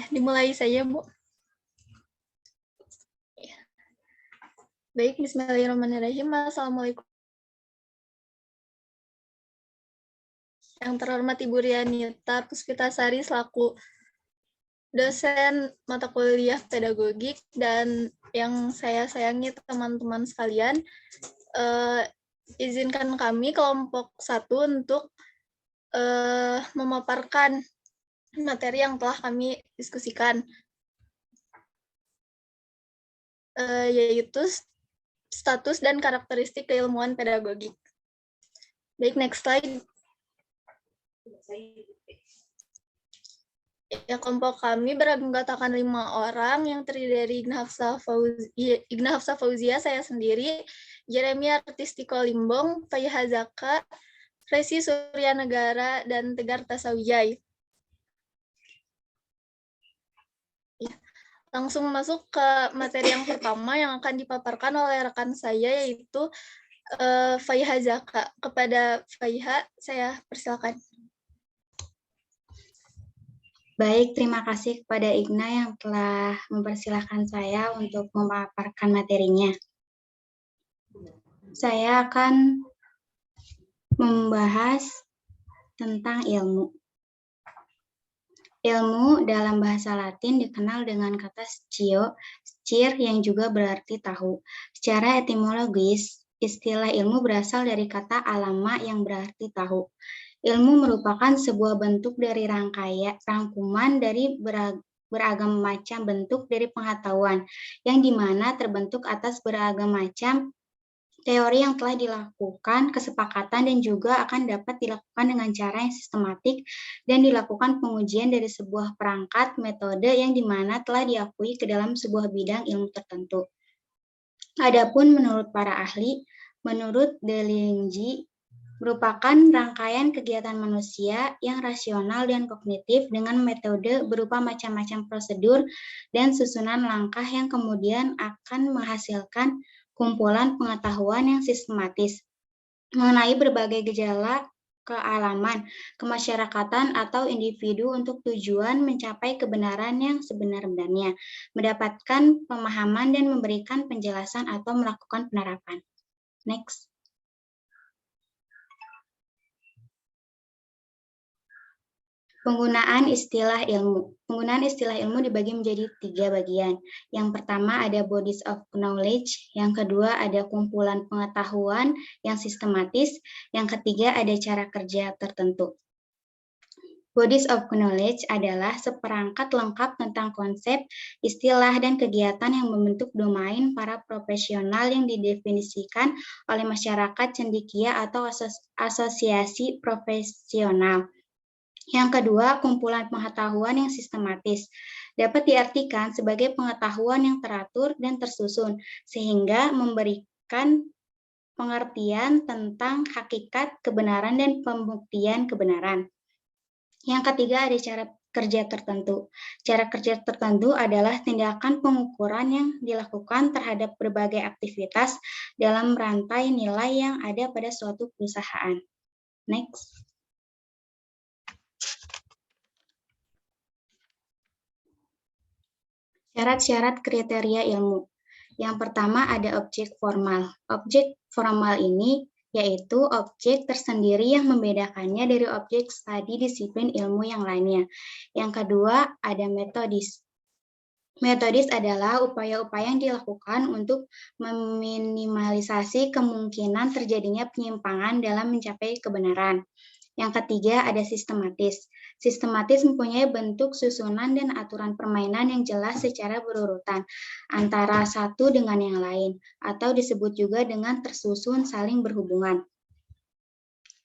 Dimulai saja, Bu. Baik, bismillahirrahmanirrahim. Assalamualaikum. Yang terhormat Ibu Rianita Puspitasari selaku dosen mata kuliah pedagogik dan yang saya sayangi teman-teman sekalian, izinkan kami kelompok 1 untuk memaparkan materi yang telah kami diskusikan, yaitu status dan karakteristik keilmuan pedagogik. Baik, next slide. Ya, kelompok kami beranggotakan 5 orang yang terdiri dari Igna Hafsah Fauzia, saya sendiri, Jeremy Artistiko Limbong, Faiha Zaka, Resi Suryanegara, dan Tegar Tasawijay. Ya, langsung masuk ke materi yang pertama yang akan dipaparkan oleh rekan saya, yaitu Faiha Zaka. Kepada Faiha, saya persilakan. Baik, terima kasih kepada Igna yang telah mempersilahkan saya untuk memaparkan materinya. Saya akan membahas tentang ilmu. Ilmu dalam bahasa Latin dikenal dengan kata scio, scir yang juga berarti tahu. Secara etimologis, istilah ilmu berasal dari kata alama yang berarti tahu. Ilmu merupakan sebuah bentuk dari rangkuman dari beragam macam bentuk dari pengetahuan, yang dimana terbentuk atas beragam macam teori yang telah dilakukan, kesepakatan, dan juga akan dapat dilakukan dengan cara yang sistematik dan dilakukan pengujian dari sebuah perangkat metode yang dimana telah diakui ke dalam sebuah bidang ilmu tertentu. Adapun menurut para ahli, menurut Deligne, merupakan rangkaian kegiatan manusia yang rasional dan kognitif dengan metode berupa macam-macam prosedur dan susunan langkah yang kemudian akan menghasilkan kumpulan pengetahuan yang sistematis mengenai berbagai gejala kealaman, kemasyarakatan, atau individu untuk tujuan mencapai kebenaran yang sebenar-benarnya, mendapatkan pemahaman dan memberikan penjelasan atau melakukan penerapan. Next. Penggunaan istilah ilmu. Penggunaan istilah ilmu dibagi menjadi 3 bagian. Yang pertama ada bodies of knowledge, yang kedua ada kumpulan pengetahuan yang sistematis, yang ketiga ada cara kerja tertentu. Bodies of knowledge adalah seperangkat lengkap tentang konsep, istilah, dan kegiatan yang membentuk domain para profesional yang didefinisikan oleh masyarakat cendekia atau asosiasi profesional. Yang kedua, kumpulan pengetahuan yang sistematis dapat diartikan sebagai pengetahuan yang teratur dan tersusun, sehingga memberikan pengertian tentang hakikat kebenaran dan pembuktian kebenaran. Yang ketiga, ada cara kerja tertentu. Cara kerja tertentu adalah tindakan pengukuran yang dilakukan terhadap berbagai aktivitas dalam rantai nilai yang ada pada suatu perusahaan. Next. Syarat-syarat kriteria ilmu. Yang pertama ada objek formal. Objek formal ini yaitu objek tersendiri yang membedakannya dari objek studi disiplin ilmu yang lainnya. Yang kedua ada metodis. Metodis adalah upaya-upaya yang dilakukan untuk meminimalisasi kemungkinan terjadinya penyimpangan dalam mencapai kebenaran. Yang ketiga ada sistematis. Sistematis mempunyai bentuk susunan dan aturan permainan yang jelas secara berurutan antara satu dengan yang lain, atau disebut juga dengan tersusun saling berhubungan.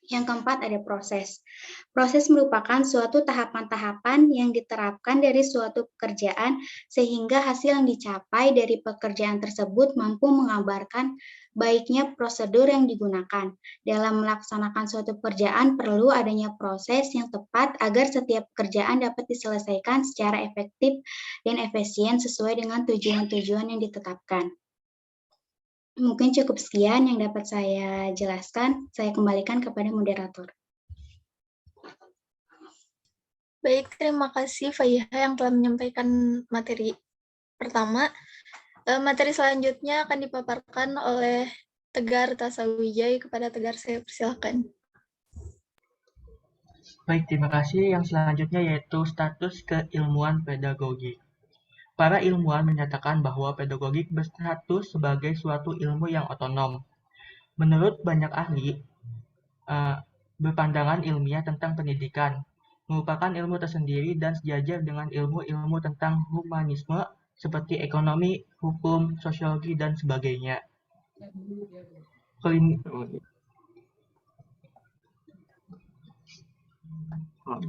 Yang keempat ada proses. Proses merupakan suatu tahapan-tahapan yang diterapkan dari suatu pekerjaan sehingga hasil yang dicapai dari pekerjaan tersebut mampu mengabarkan baiknya prosedur yang digunakan. Dalam melaksanakan suatu pekerjaan perlu adanya proses yang tepat agar setiap pekerjaan dapat diselesaikan secara efektif dan efisien sesuai dengan tujuan-tujuan yang ditetapkan. Mungkin cukup sekian yang dapat saya jelaskan. Saya kembalikan kepada moderator. Baik, terima kasih Faiha yang telah menyampaikan materi pertama. Materi selanjutnya akan dipaparkan oleh Tegar Tasawijay. Kepada Tegar saya persilakan. Baik, terima kasih. Yang selanjutnya yaitu status keilmuan pedagogik. Para ilmuwan menyatakan bahwa pedagogik berstatus sebagai suatu ilmu yang otonom. Menurut banyak ahli, berpandangan ilmiah tentang pendidikan merupakan ilmu tersendiri dan sejajar dengan ilmu-ilmu tentang humanisme seperti ekonomi, hukum, sosiologi, dan sebagainya.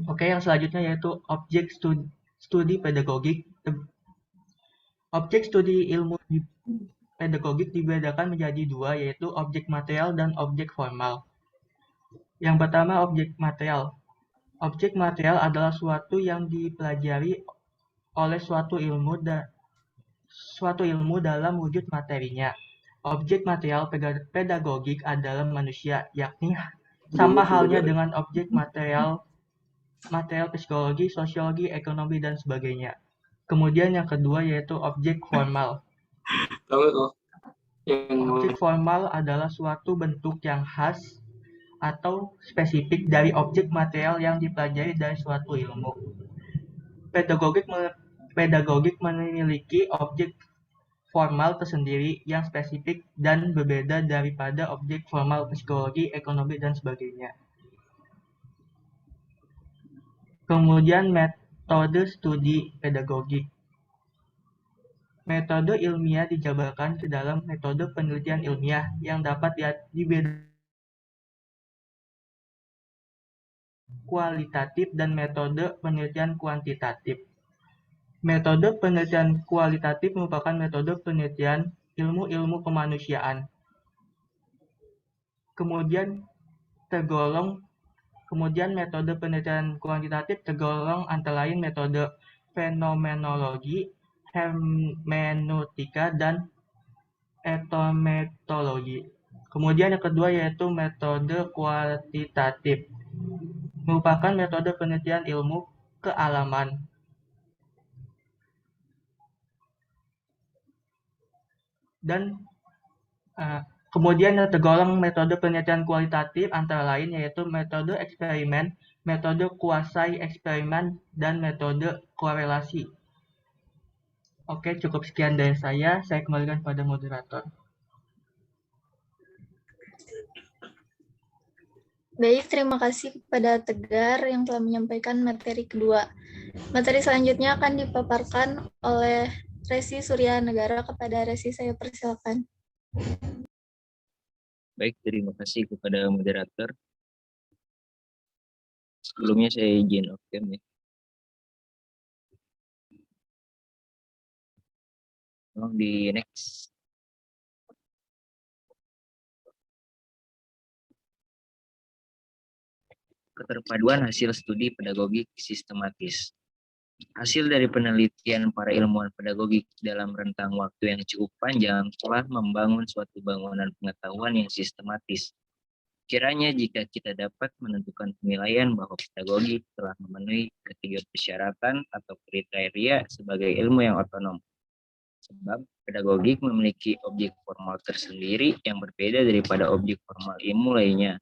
Oke, yang selanjutnya yaitu objek studi pedagogik. Objek studi ilmu pedagogik dibedakan menjadi dua, yaitu objek material dan objek formal. Yang pertama, objek material. Objek material adalah suatu yang dipelajari oleh suatu ilmu dalam wujud materinya. Objek material pedagogik adalah manusia, yakni sama halnya dengan objek material psikologi, sosiologi, ekonomi, dan sebagainya. Kemudian yang kedua yaitu objek formal. Objek formal adalah suatu bentuk yang khas atau spesifik dari objek material yang dipelajari dari suatu ilmu. Pedagogik memiliki objek formal tersendiri yang spesifik dan berbeda daripada objek formal psikologi, ekonomi, dan sebagainya. Kemudian metode studi pedagogik. Metode ilmiah dijabarkan ke dalam metode penelitian ilmiah yang dapat dibedakan kualitatif dan metode penelitian kuantitatif. Metode penelitian kualitatif merupakan metode penelitian ilmu-ilmu kemanusiaan. Kemudian metode penelitian kuantitatif tergolong antara lain metode fenomenologi, hermeneutika, dan etnometologi. Kemudian yang kedua yaitu metode kuantitatif, merupakan metode penelitian ilmu kealaman. Dan kemudian yang tergolong metode penelitian kualitatif antara lain yaitu metode eksperimen, metode kuasai eksperimen, dan metode korelasi. Oke, cukup sekian dari saya kembalikan pada moderator. Baik, terima kasih kepada Tegar yang telah menyampaikan materi kedua. Materi selanjutnya akan dipaparkan oleh Resi Surya Negara. Kepada Resi saya persilakan. Baik, terima kasih kepada moderator. Sebelumnya saya izin off-cam ya. Tolong di next. Keterpaduan hasil studi pedagogik sistematis. Hasil dari penelitian para ilmuwan pedagogik dalam rentang waktu yang cukup panjang telah membangun suatu bangunan pengetahuan yang sistematis. Kiranya jika kita dapat menentukan penilaian bahwa pedagogik telah memenuhi ketiga persyaratan atau kriteria sebagai ilmu yang otonom. Sebab pedagogik memiliki objek formal tersendiri yang berbeda daripada objek formal ilmu lainnya.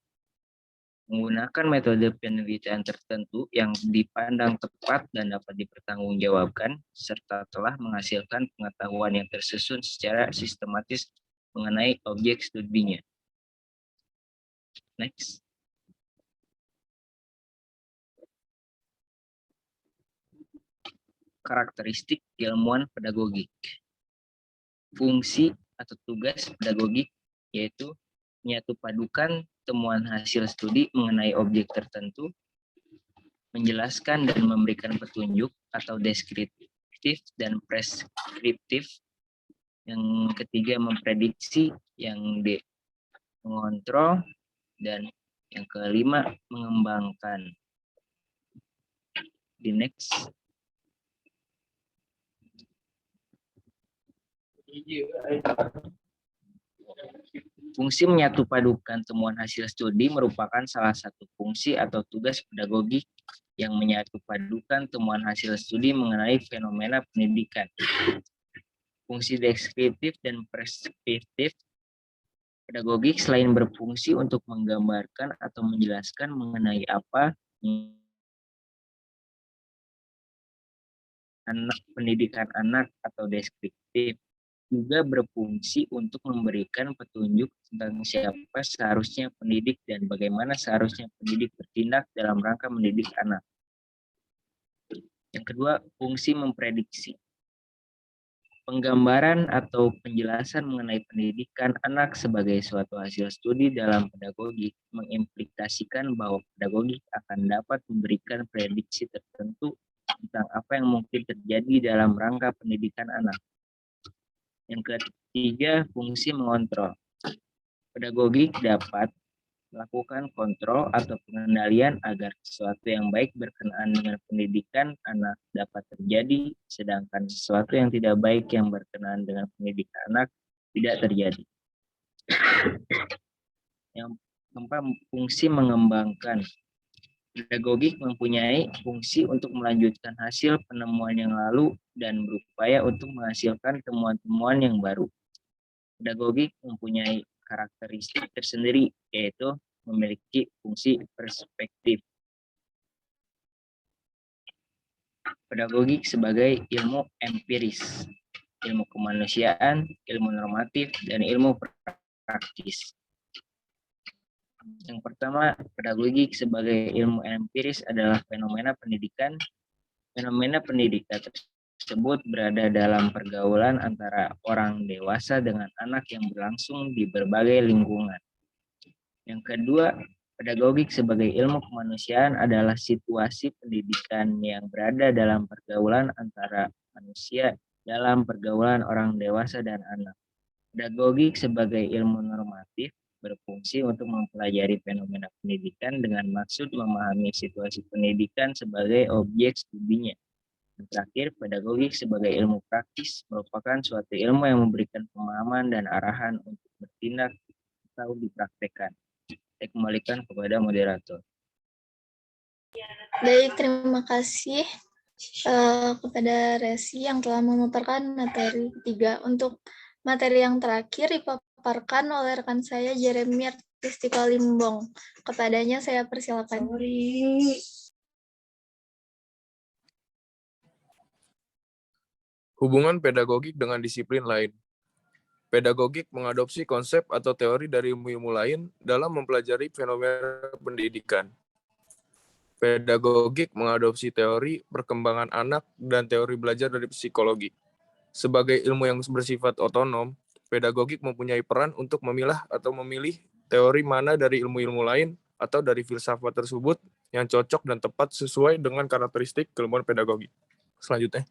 Menggunakan metode penelitian tertentu yang dipandang tepat dan dapat dipertanggungjawabkan, serta telah menghasilkan pengetahuan yang tersusun secara sistematis mengenai objek studinya. Next. Karakteristik ilmuwan pedagogik. Fungsi atau tugas pedagogik yaitu menyatu padukan temuan hasil studi mengenai objek tertentu, menjelaskan dan memberikan petunjuk atau deskriptif dan preskriptif. Yang ketiga memprediksi, yang D mengontrol, dan yang kelima mengembangkan. Di next. Fungsi menyatupadukan temuan hasil studi merupakan salah satu fungsi atau tugas pedagogik yang menyatupadukan temuan hasil studi mengenai fenomena pendidikan. Fungsi deskriptif dan preskriptif pedagogik selain berfungsi untuk menggambarkan atau menjelaskan mengenai apa pendidikan anak atau deskriptif, juga berfungsi untuk memberikan petunjuk tentang siapa seharusnya pendidik dan bagaimana seharusnya pendidik bertindak dalam rangka mendidik anak. Yang kedua, fungsi memprediksi. Penggambaran atau penjelasan mengenai pendidikan anak sebagai suatu hasil studi dalam pedagogik mengimplikasikan bahwa pedagogik akan dapat memberikan prediksi tertentu tentang apa yang mungkin terjadi dalam rangka pendidikan anak. Yang ketiga, fungsi mengontrol. Pedagogik dapat melakukan kontrol atau pengendalian agar sesuatu yang baik berkenaan dengan pendidikan anak dapat terjadi, sedangkan sesuatu yang tidak baik yang berkenaan dengan pendidikan anak tidak terjadi. Yang keempat, fungsi mengembangkan. Pedagogik mempunyai fungsi untuk melanjutkan hasil penemuan yang lalu dan berupaya untuk menghasilkan temuan-temuan yang baru. Pedagogik mempunyai karakteristik tersendiri, yaitu memiliki fungsi perspektif. Pedagogik sebagai ilmu empiris, ilmu kemanusiaan, ilmu normatif, dan ilmu praktis. Yang pertama, pedagogik sebagai ilmu empiris adalah fenomena pendidikan. Fenomena pendidikan tersebut berada dalam pergaulan antara orang dewasa dengan anak yang berlangsung di berbagai lingkungan. Yang kedua, pedagogik sebagai ilmu kemanusiaan adalah situasi pendidikan yang berada dalam pergaulan antara manusia dalam pergaulan orang dewasa dan anak. Pedagogik sebagai ilmu normatif berfungsi untuk mempelajari fenomena pendidikan dengan maksud memahami situasi pendidikan sebagai objek studinya. Dan terakhir, pedagogik sebagai ilmu praktis merupakan suatu ilmu yang memberikan pemahaman dan arahan untuk bertindak atau dipraktekkan. Saya kembalikan kepada moderator. Baik, terima kasih kepada Resi yang telah memaparkan materi ketiga. Untuk materi yang terakhir dipaparkan oleh rekan saya Jeremy Artistiko Limbong. Kepadanya saya persilakan. Hubungan pedagogik dengan disiplin lain. Pedagogik mengadopsi konsep atau teori dari ilmu-ilmu lain dalam mempelajari fenomena pendidikan. Pedagogik mengadopsi teori perkembangan anak dan teori belajar dari psikologi. Sebagai ilmu yang bersifat otonom, pedagogik mempunyai peran untuk memilah atau memilih teori mana dari ilmu-ilmu lain atau dari filsafat tersebut yang cocok dan tepat sesuai dengan karakteristik keilmuan pedagogik. Selanjutnya.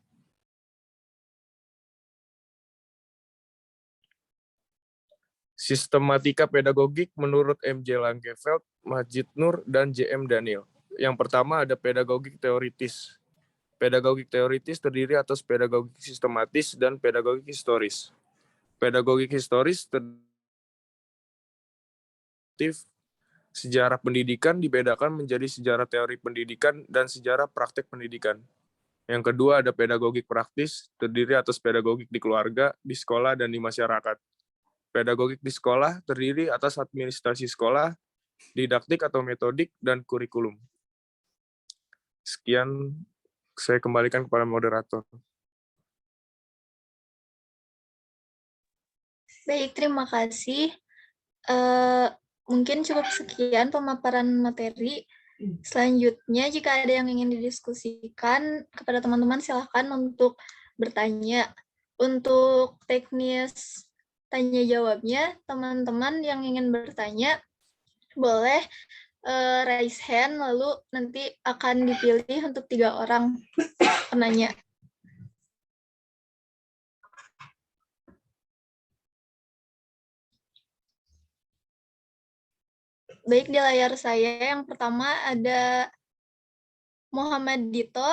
Sistematika pedagogik menurut M.J. Langeveld, Majid Nur, dan J.M. Daniel. Yang pertama ada pedagogik teoritis. Pedagogik teoritis terdiri atas pedagogik sistematis dan pedagogik historis. Pedagogik historis sejarah pendidikan dibedakan menjadi sejarah teori pendidikan dan sejarah praktek pendidikan. Yang kedua ada pedagogik praktis, terdiri atas pedagogik di keluarga, di sekolah, dan di masyarakat. Pedagogik di sekolah terdiri atas administrasi sekolah, didaktik atau metodik, dan kurikulum. Sekian, saya kembalikan kepada moderator. Baik, terima kasih. Mungkin cukup sekian pemaparan materi. Selanjutnya, jika ada yang ingin didiskusikan kepada teman-teman, silakan untuk bertanya. Untuk teknis tanya jawabnya, teman-teman yang ingin bertanya boleh raise hand, lalu nanti akan dipilih untuk 3 orang penanya. Baik, di layar saya yang pertama ada Muhammad Dito,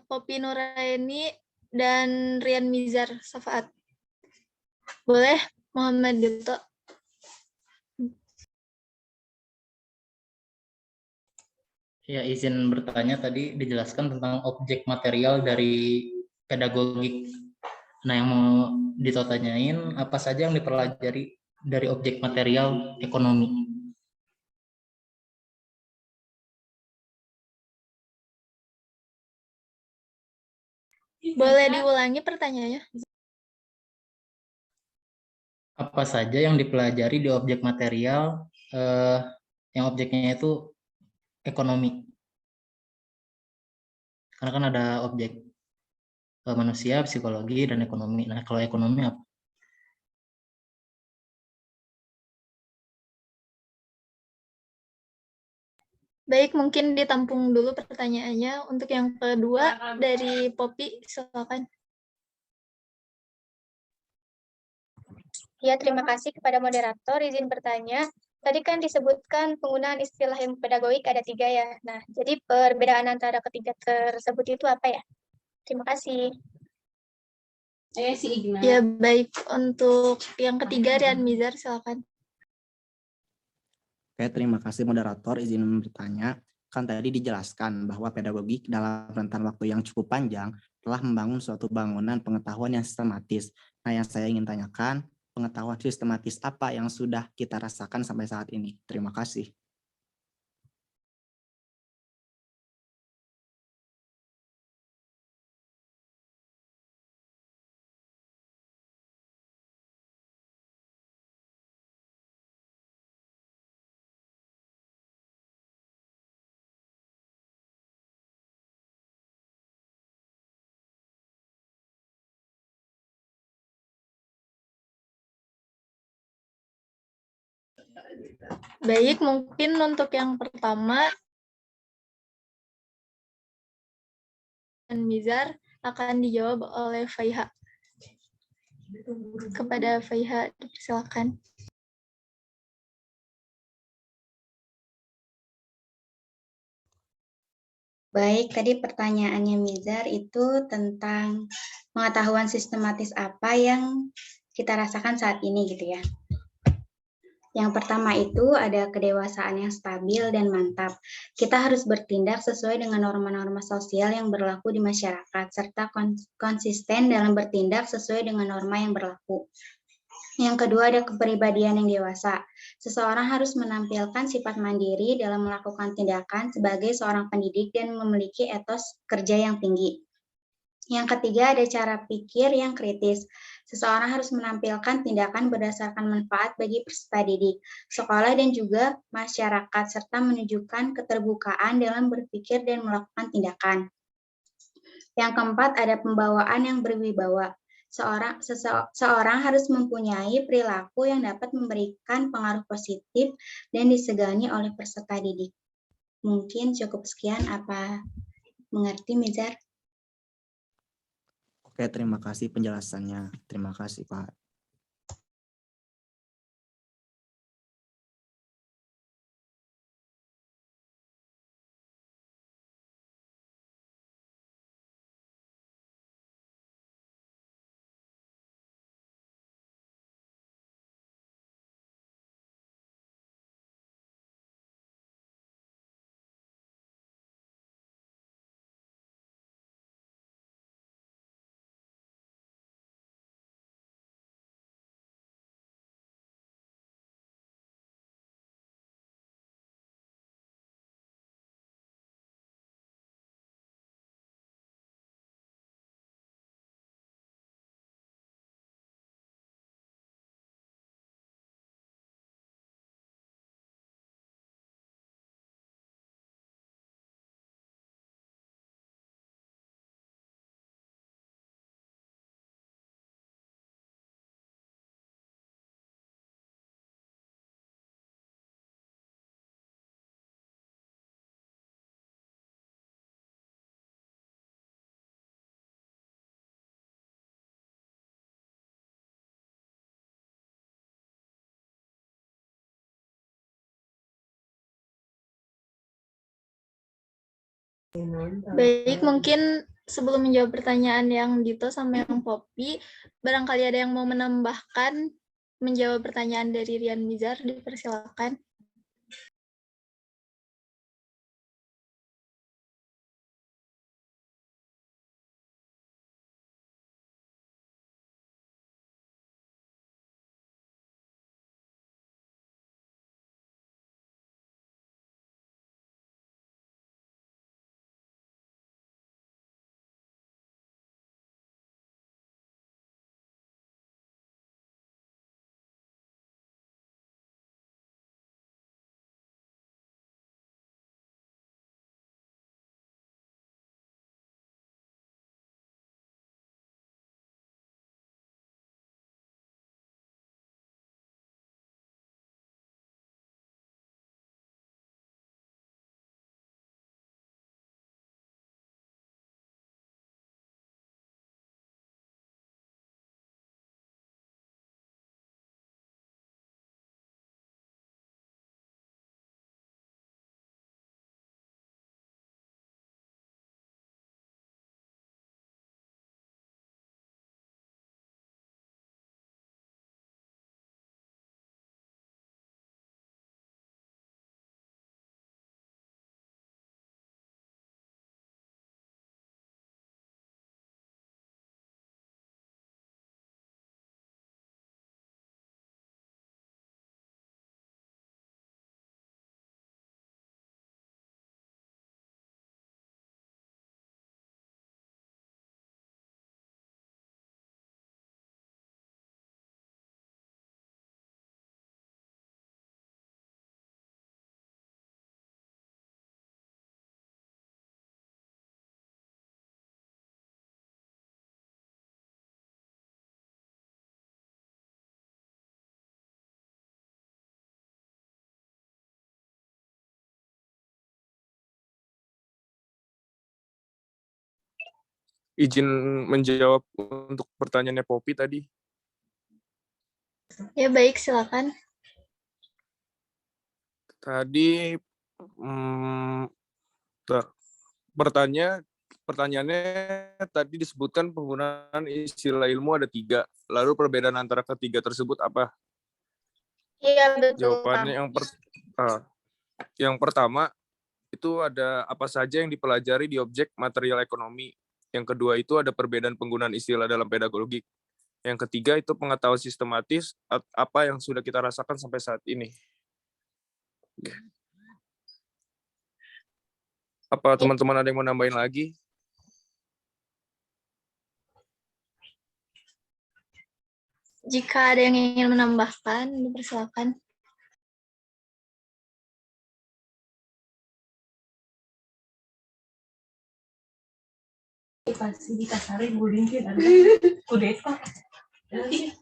Poppy Nuraini, dan Rian Mizar Safaat. Boleh Muhammad Dito. Ya, izin bertanya, tadi dijelaskan tentang objek material dari pedagogik. Nah, yang mau Dito tanyain, apa saja yang dipelajari dari objek material ekonomi? Boleh diulangi pertanyaannya? Apa saja yang dipelajari di objek material yang objeknya itu ekonomi? Karena kan ada objek manusia, psikologi, dan ekonomi. Nah, kalau ekonomi apa? Baik, mungkin ditampung dulu pertanyaannya. Untuk yang kedua dari Poppy, silakan. Ya, terima kasih kepada moderator. Izin bertanya. Tadi kan disebutkan penggunaan istilah ilmu pedagogik ada 3 ya. Nah, jadi perbedaan antara ketiga tersebut itu apa ya? Terima kasih. Si Igna. Ya, baik. Untuk yang ketiga, Rian Mizar, silakan. Oke, terima kasih moderator. Izin bertanya. Kan tadi dijelaskan bahwa pedagogik dalam rentan waktu yang cukup panjang telah membangun suatu bangunan pengetahuan yang sistematis. Nah, yang saya ingin tanyakan, pengetahuan sistematis apa yang sudah kita rasakan sampai saat ini? Terima kasih. Baik, mungkin untuk yang pertama, Mizar akan dijawab oleh Faiha. Kepada Faiha, silakan. Baik, tadi pertanyaannya Mizar itu tentang pengetahuan sistematis apa yang kita rasakan saat ini gitu ya. Yang pertama itu ada kedewasaan yang stabil dan mantap. Kita harus bertindak sesuai dengan norma-norma sosial yang berlaku di masyarakat, serta konsisten dalam bertindak sesuai dengan norma yang berlaku. Yang kedua ada kepribadian yang dewasa. Seseorang harus menampilkan sifat mandiri dalam melakukan tindakan sebagai seorang pendidik dan memiliki etos kerja yang tinggi. Yang ketiga ada cara pikir yang kritis. Seseorang harus menampilkan tindakan berdasarkan manfaat bagi peserta didik, sekolah, dan juga masyarakat, serta menunjukkan keterbukaan dalam berpikir dan melakukan tindakan. Yang keempat ada pembawaan yang berwibawa. Seorang harus mempunyai perilaku yang dapat memberikan pengaruh positif dan disegani oleh peserta didik. Mungkin cukup sekian, apa mengerti, Mizar? Oke, terima kasih penjelasannya. Terima kasih, Pak. Baik, mungkin sebelum menjawab pertanyaan yang Dito sama yang Poppy, barangkali ada yang mau menambahkan menjawab pertanyaan dari Rian Mizar, dipersilakan. Izin menjawab untuk pertanyaannya Poppy tadi. Ya, baik, silakan. Tadi pertanyaannya tadi disebutkan penggunaan istilah ilmu ada 3. Lalu perbedaan antara ketiga tersebut apa? Iya, betul, Jawabannya yang pertama itu ada apa saja yang dipelajari di objek material ekonomi. Yang kedua itu ada perbedaan penggunaan istilah dalam pedagogik. Yang ketiga itu pengetahuan sistematis apa yang sudah kita rasakan sampai saat ini. Apa teman-teman ada yang mau nambahin lagi? Jika ada yang ingin menambahkan, dipersilakan. Pasti dikasarin gulingin ada kudeta. Jadi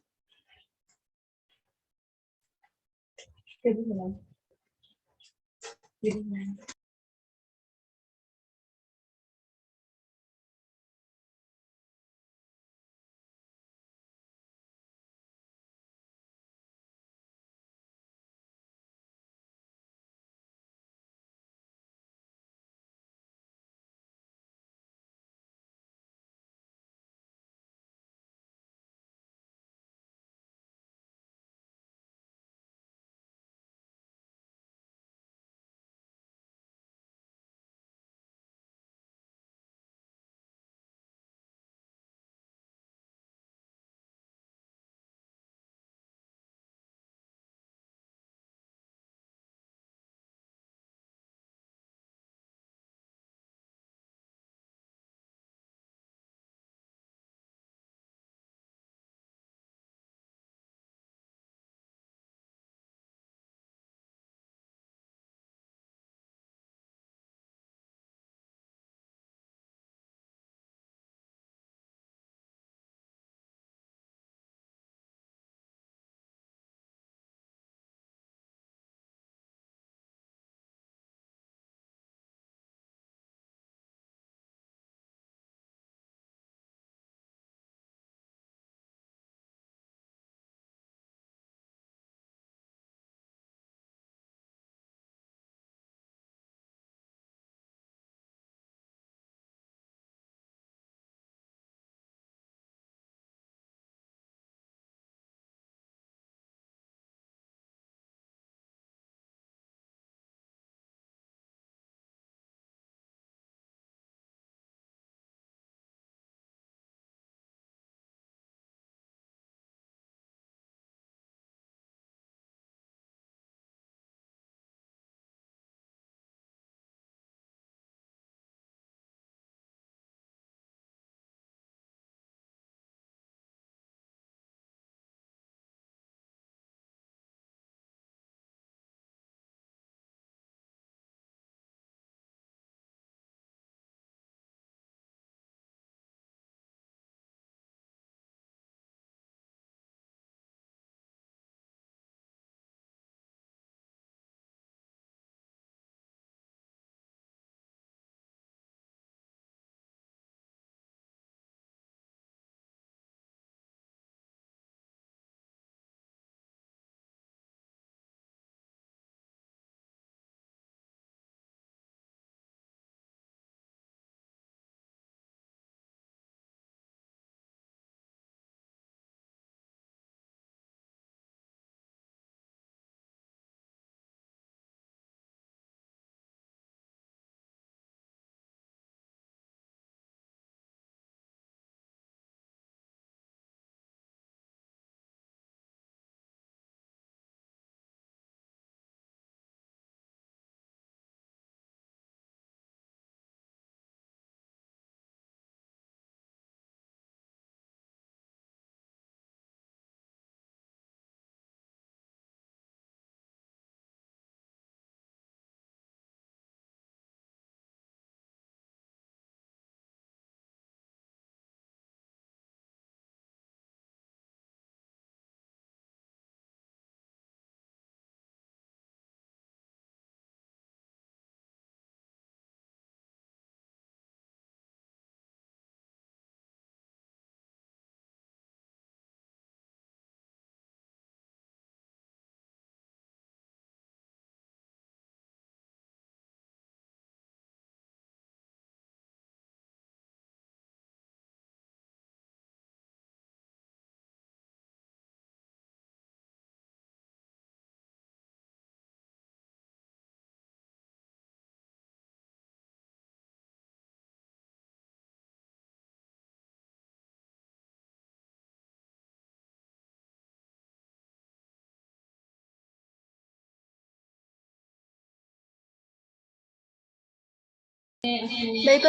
Baik,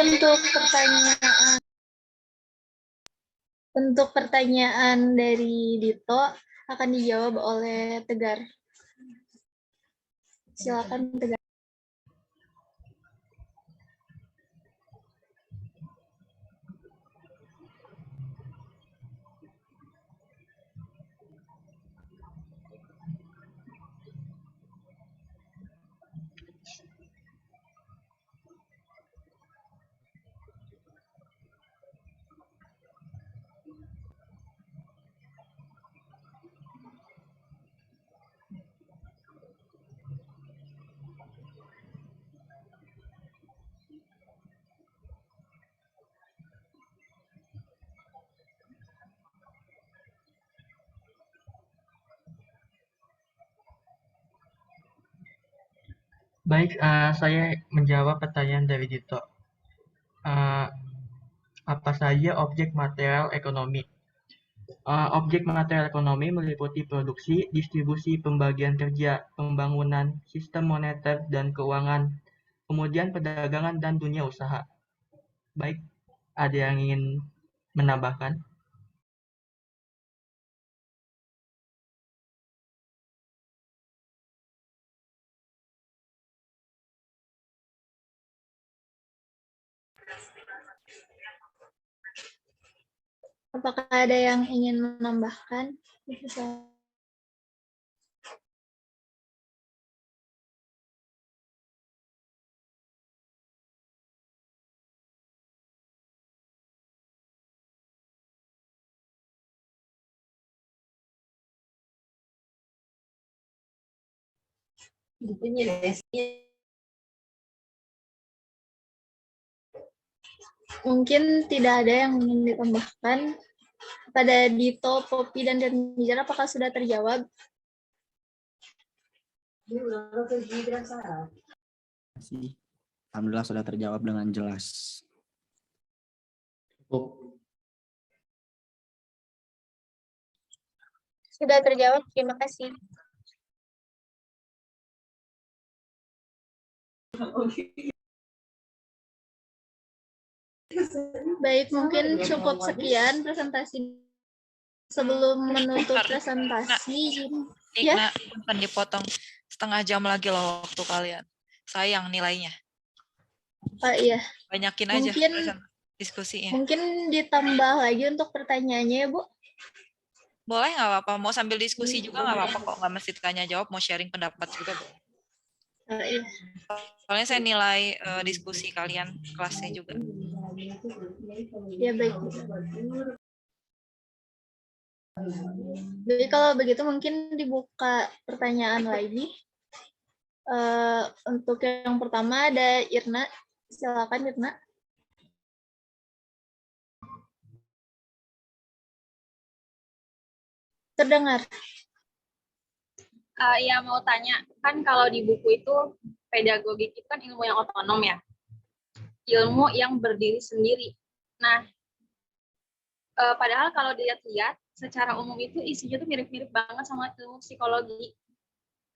untuk pertanyaan dari Dito akan dijawab oleh Tegar. Silakan Tegar. Baik, saya menjawab pertanyaan dari Dito. Apa saja objek material ekonomi? Objek material ekonomi meliputi produksi, distribusi, pembagian kerja, pembangunan, sistem moneter dan keuangan, kemudian perdagangan dan dunia usaha. Baik, ada yang ingin menambahkan? Apakah ada yang ingin menambahkan? Mungkin tidak ada yang ingin ditambahkan. Pada Dito, Poppy, dan Nizar, apakah sudah terjawab? Alhamdulillah sudah terjawab dengan jelas. Sudah terjawab, terima kasih. Baik, mungkin cukup sekian presentasi. Sebelum menutup presentasi, ya? Bukan dipotong, setengah jam lagi loh waktu kalian. Sayang nilainya. Iya. Banyakin mungkin, aja diskusinya. Mungkin ditambah lagi untuk pertanyaannya ya, Bu? Boleh, nggak apa-apa. Mau sambil diskusi juga nggak apa-apa kok. Nggak mesti tanya jawab, mau sharing pendapat juga boleh. Iya. Soalnya saya nilai diskusi kalian kelasnya juga. Ya, baik. Jadi kalau begitu mungkin dibuka pertanyaan lagi. Untuk yang pertama ada Irna. Silakan Irna. Terdengar. Ya mau tanya, kan kalau di buku itu pedagogik itu kan ilmu yang otonom ya, ilmu yang berdiri sendiri. Nah, padahal kalau dilihat-lihat secara umum itu isinya tuh mirip-mirip banget sama ilmu psikologi.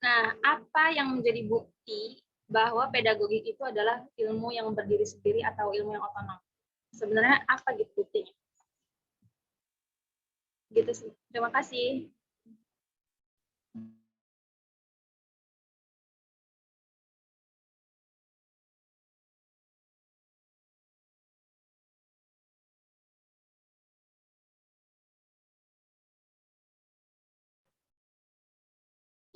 Nah, apa yang menjadi bukti bahwa pedagogik itu adalah ilmu yang berdiri sendiri atau ilmu yang otonom? Sebenarnya apa gitu buktinya? Gitu sih. Terima kasih.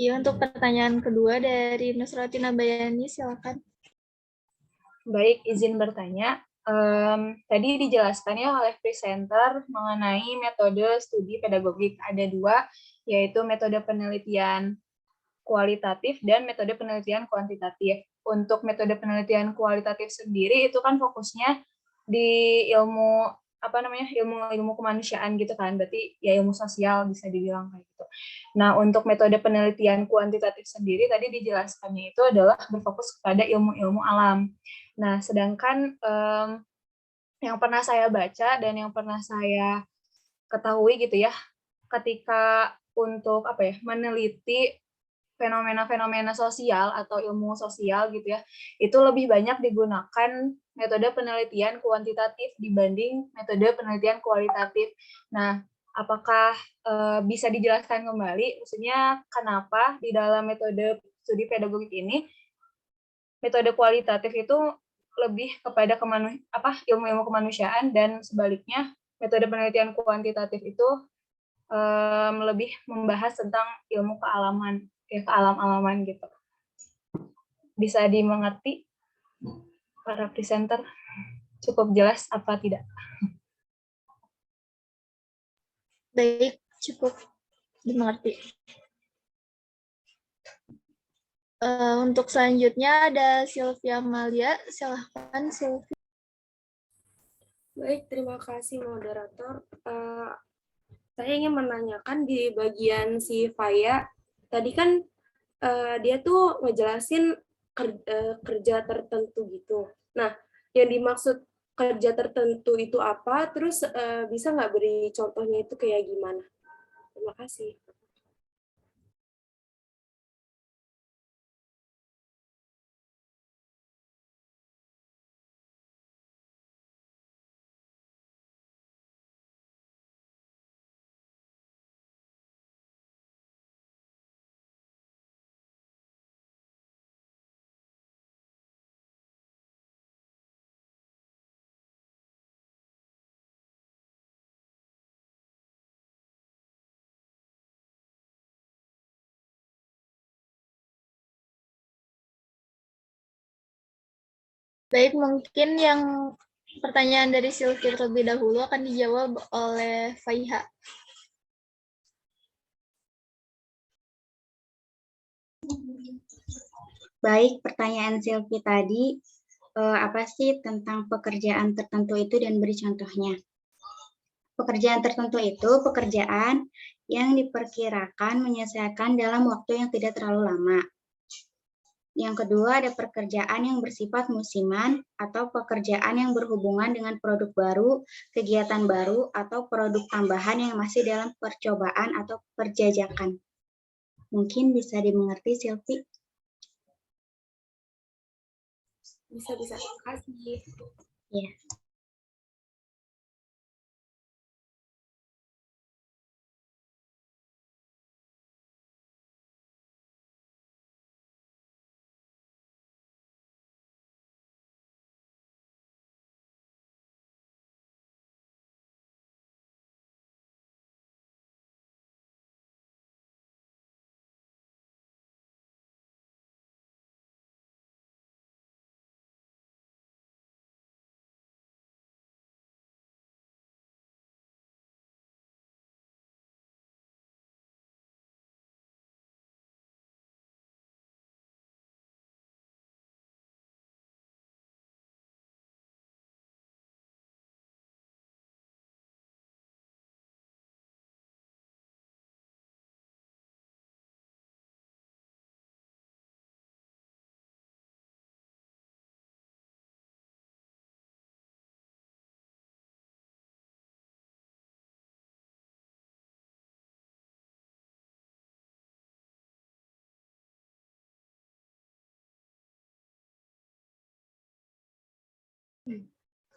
Iya, untuk pertanyaan kedua dari Nusrati Nabayani, silakan. Baik, izin bertanya. Tadi dijelaskan ya oleh presenter mengenai metode studi pedagogik. Ada dua, yaitu metode penelitian kualitatif dan metode penelitian kuantitatif. Untuk metode penelitian kualitatif sendiri itu kan fokusnya di ilmu ilmu kemanusiaan gitu kan, berarti ya ilmu sosial bisa dibilang kayak gitu. Nah, untuk metode penelitian kuantitatif sendiri tadi dijelaskannya itu adalah berfokus kepada ilmu-ilmu alam. Nah, sedangkan yang pernah saya baca dan yang pernah saya ketahui gitu ya, ketika untuk meneliti fenomena-fenomena sosial atau ilmu sosial gitu ya, itu lebih banyak digunakan metode penelitian kuantitatif dibanding metode penelitian kualitatif. Nah, apakah bisa dijelaskan kembali, maksudnya kenapa di dalam metode studi pedagogik ini metode kualitatif itu lebih kepada ilmu-ilmu kemanusiaan dan sebaliknya metode penelitian kuantitatif itu lebih membahas tentang ilmu kealaman, kealam-alaman gitu. Bisa dimengerti para presenter? Cukup jelas apa tidak? Baik, cukup dimengerti. Untuk selanjutnya ada Sylvia Malia. Silahkan, Sylvia. Baik, terima kasih moderator. Saya ingin menanyakan di bagian si Faya, tadi kan dia tuh ngejelasin kerja tertentu gitu. Nah, yang dimaksud kerja tertentu itu apa? Terus bisa nggak beri contohnya itu kayak gimana? Terima kasih. Baik, mungkin yang pertanyaan dari Sylvia terlebih dahulu akan dijawab oleh Faiha. Baik, pertanyaan Sylvie tadi, apa sih tentang pekerjaan tertentu itu dan beri contohnya. Pekerjaan tertentu itu pekerjaan yang diperkirakan menyelesaikan dalam waktu yang tidak terlalu lama. Yang kedua, ada pekerjaan yang bersifat musiman atau pekerjaan yang berhubungan dengan produk baru, kegiatan baru, atau produk tambahan yang masih dalam percobaan atau perjajakan. Mungkin bisa dimengerti, Sylvie? Bisa. Terima kasih. Ya.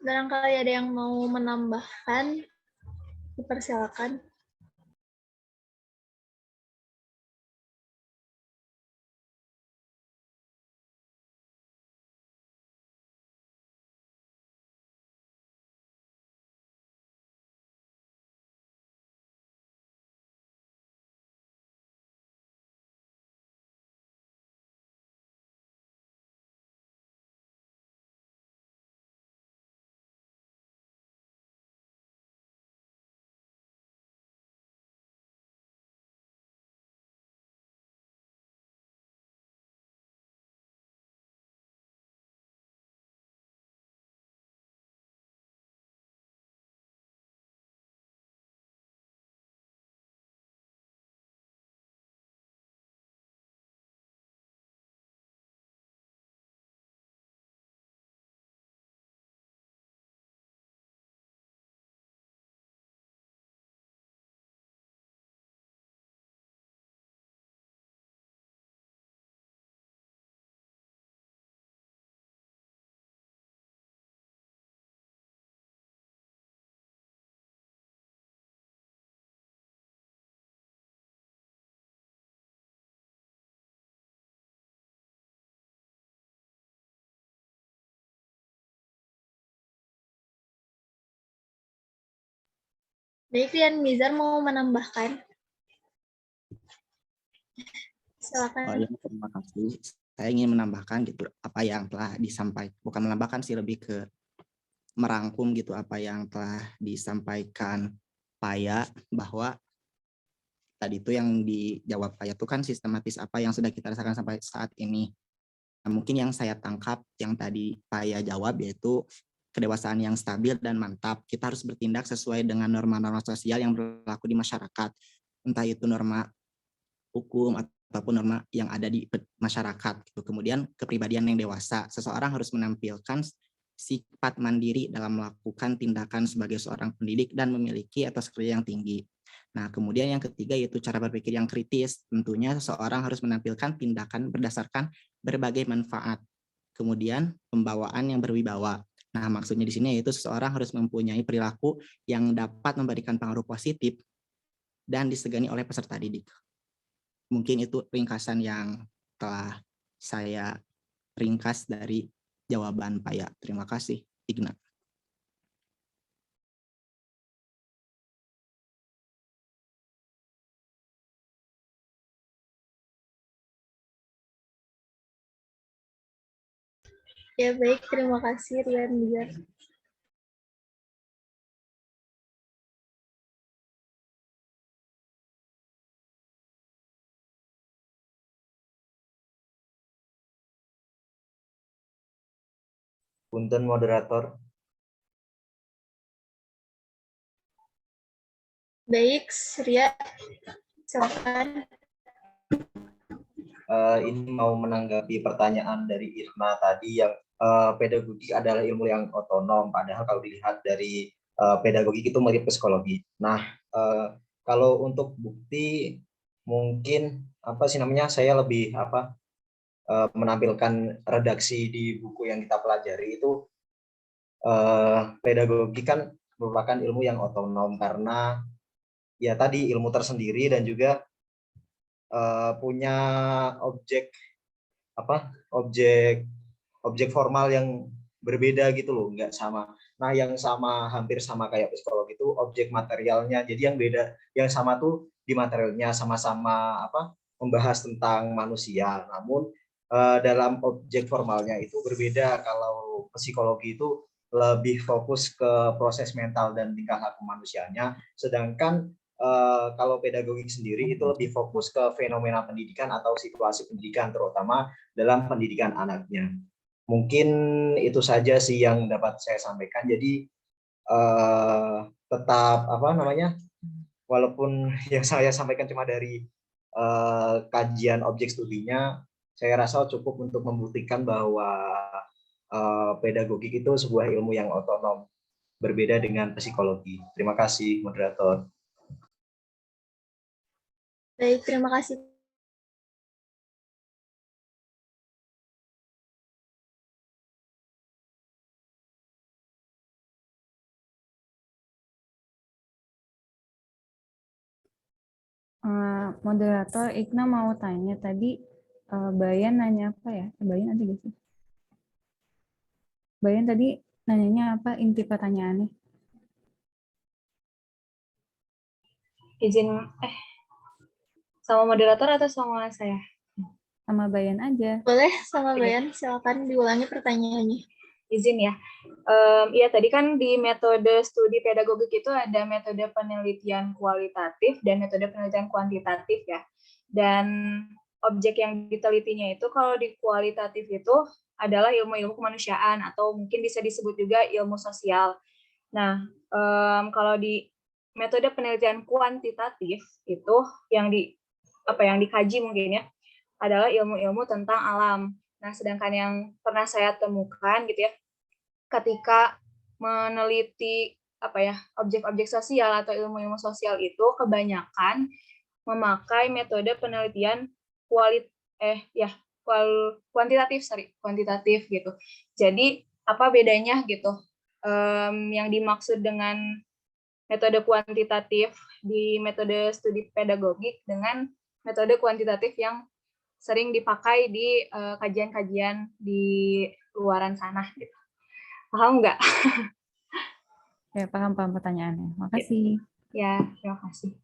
Barangkali ada yang mau menambahkan, dipersilakan. Baik, Rian Mizar mau menambahkan. Oh Silakan. ya, terima kasih. Saya ingin menambahkan gitu apa yang telah disampaikan, bukan menambahkan sih, lebih ke merangkum gitu apa yang telah disampaikan Paya, bahwa tadi itu yang dijawab Paya itu kan sistematis apa yang sudah kita rasakan sampai saat ini. Nah, mungkin yang saya tangkap yang tadi Paya jawab yaitu kedewasaan yang stabil dan mantap. Kita harus bertindak sesuai dengan norma-norma sosial yang berlaku di masyarakat. Entah itu norma hukum ataupun norma yang ada di masyarakat. Kemudian kepribadian yang dewasa. Seseorang harus menampilkan sifat mandiri dalam melakukan tindakan sebagai seorang pendidik dan memiliki etos kerja yang tinggi. Nah, kemudian yang ketiga yaitu cara berpikir yang kritis. Tentunya seseorang harus menampilkan tindakan berdasarkan berbagai manfaat. Kemudian pembawaan yang berwibawa. Nah, maksudnya di sini yaitu seseorang harus mempunyai perilaku yang dapat memberikan pengaruh positif dan disegani oleh peserta didik. Mungkin itu ringkasan yang telah saya ringkas dari jawaban Paya. Terima kasih, Igna. Ya baik, terima kasih Rian Mizar. Punten moderator. Baik, Ria, silakan. Ini mau menanggapi pertanyaan dari Irma tadi yang pedagogik adalah ilmu yang otonom, padahal kalau dilihat dari pedagogik itu mirip psikologi. Nah, kalau untuk bukti mungkin apa sih namanya, saya lebih menampilkan redaksi di buku yang kita pelajari itu. Pedagogi kan merupakan ilmu yang otonom karena ya tadi ilmu tersendiri dan juga punya objek objek formal yang berbeda gitu loh, nggak sama. Nah, yang sama hampir sama kayak psikologi itu objek materialnya. Jadi yang beda, yang sama tuh di materialnya, sama-sama membahas tentang manusia. Namun dalam objek formalnya itu berbeda. Kalau psikologi itu lebih fokus ke proses mental dan tingkah laku manusianya, sedangkan kalau pedagogik sendiri itu lebih fokus ke fenomena pendidikan atau situasi pendidikan, terutama dalam pendidikan anaknya. Mungkin itu saja sih yang dapat saya sampaikan. Jadi tetap walaupun yang saya sampaikan cuma dari kajian objek studinya, saya rasa cukup untuk membuktikan bahwa pedagogik itu sebuah ilmu yang otonom, berbeda dengan psikologi. Terima kasih, moderator. Baik, terima kasih. Moderator, Igna mau tanya tadi, Bayan nanya apa ya? Bayan ada gak sih? Bayan tadi nanyanya apa inti pertanyaannya? Izin, sama moderator atau sama saya? Sama Bayan aja. Boleh, sama Bayan. Silakan diulangi pertanyaannya. Izin ya. Iya, tadi kan di metode studi pedagogik itu ada metode penelitian kualitatif dan metode penelitian kuantitatif ya. Dan objek yang ditelitinya itu kalau di kualitatif itu adalah ilmu-ilmu kemanusiaan atau mungkin bisa disebut juga ilmu sosial. Nah, kalau di metode penelitian kuantitatif itu yang dikaji mungkin ya adalah ilmu-ilmu tentang alam. Nah, sedangkan yang pernah saya temukan gitu ya, ketika meneliti objek-objek sosial atau ilmu-ilmu sosial itu kebanyakan memakai metode penelitian kuantitatif gitu. Jadi apa bedanya gitu? Yang dimaksud dengan metode kuantitatif di metode studi pedagogik dengan metode kuantitatif yang sering dipakai di kajian-kajian di luaran sana gitu. Paham nggak? Ya, paham pertanyaannya. Makasih. Ya, terima kasih.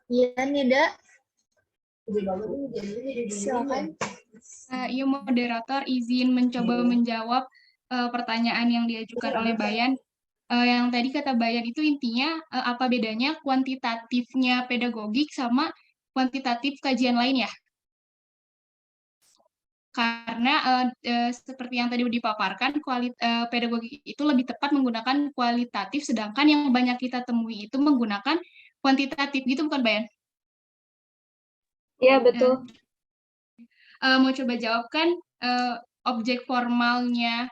Iya, Nida. Silakan. Iya, moderator izin mencoba menjawab pertanyaan yang diajukan oleh Bayan. Yang tadi kata Bayan itu intinya apa bedanya kuantitatifnya pedagogik sama kuantitatif kajian lain ya? Karena seperti yang tadi dipaparkan, pedagogik itu lebih tepat menggunakan kualitatif, sedangkan yang banyak kita temui itu menggunakan kuantitatif, gitu bukan, Bayan? Iya, betul. Mau coba jawab kan, objek formalnya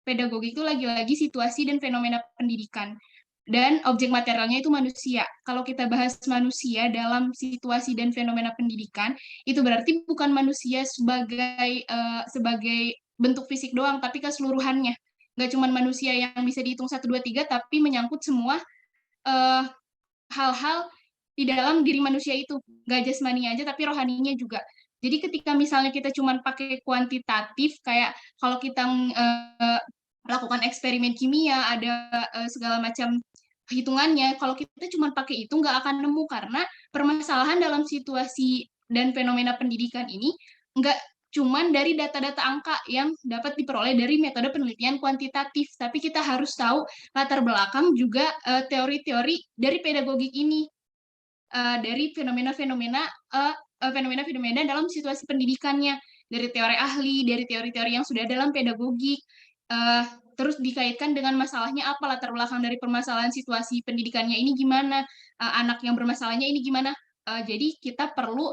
pedagogik itu lagi-lagi situasi dan fenomena pendidikan. Dan objek materialnya itu manusia. Kalau kita bahas manusia dalam situasi dan fenomena pendidikan, itu berarti bukan manusia sebagai bentuk fisik doang, tapi keseluruhannya. Nggak cuma manusia yang bisa dihitung 1, 2, 3, tapi menyangkut semua hal-hal di dalam diri manusia itu. Nggak jasmaninya aja, tapi rohaninya juga. Jadi ketika misalnya kita cuma pakai kuantitatif, kayak kalau kita melakukan eksperimen kimia, ada segala macam hitungannya, kalau kita cuma pakai itu nggak akan nemu, karena permasalahan dalam situasi dan fenomena pendidikan ini nggak cuman dari data-data angka yang dapat diperoleh dari metode penelitian kuantitatif, tapi kita harus tahu latar belakang juga teori-teori dari pedagogik ini, dari fenomena-fenomena dalam situasi pendidikannya, dari teori ahli, dari teori-teori yang sudah dalam pedagogik, terus dikaitkan dengan masalahnya apa, latar belakang dari permasalahan situasi pendidikannya ini gimana, anak yang bermasalahnya ini gimana. Jadi kita perlu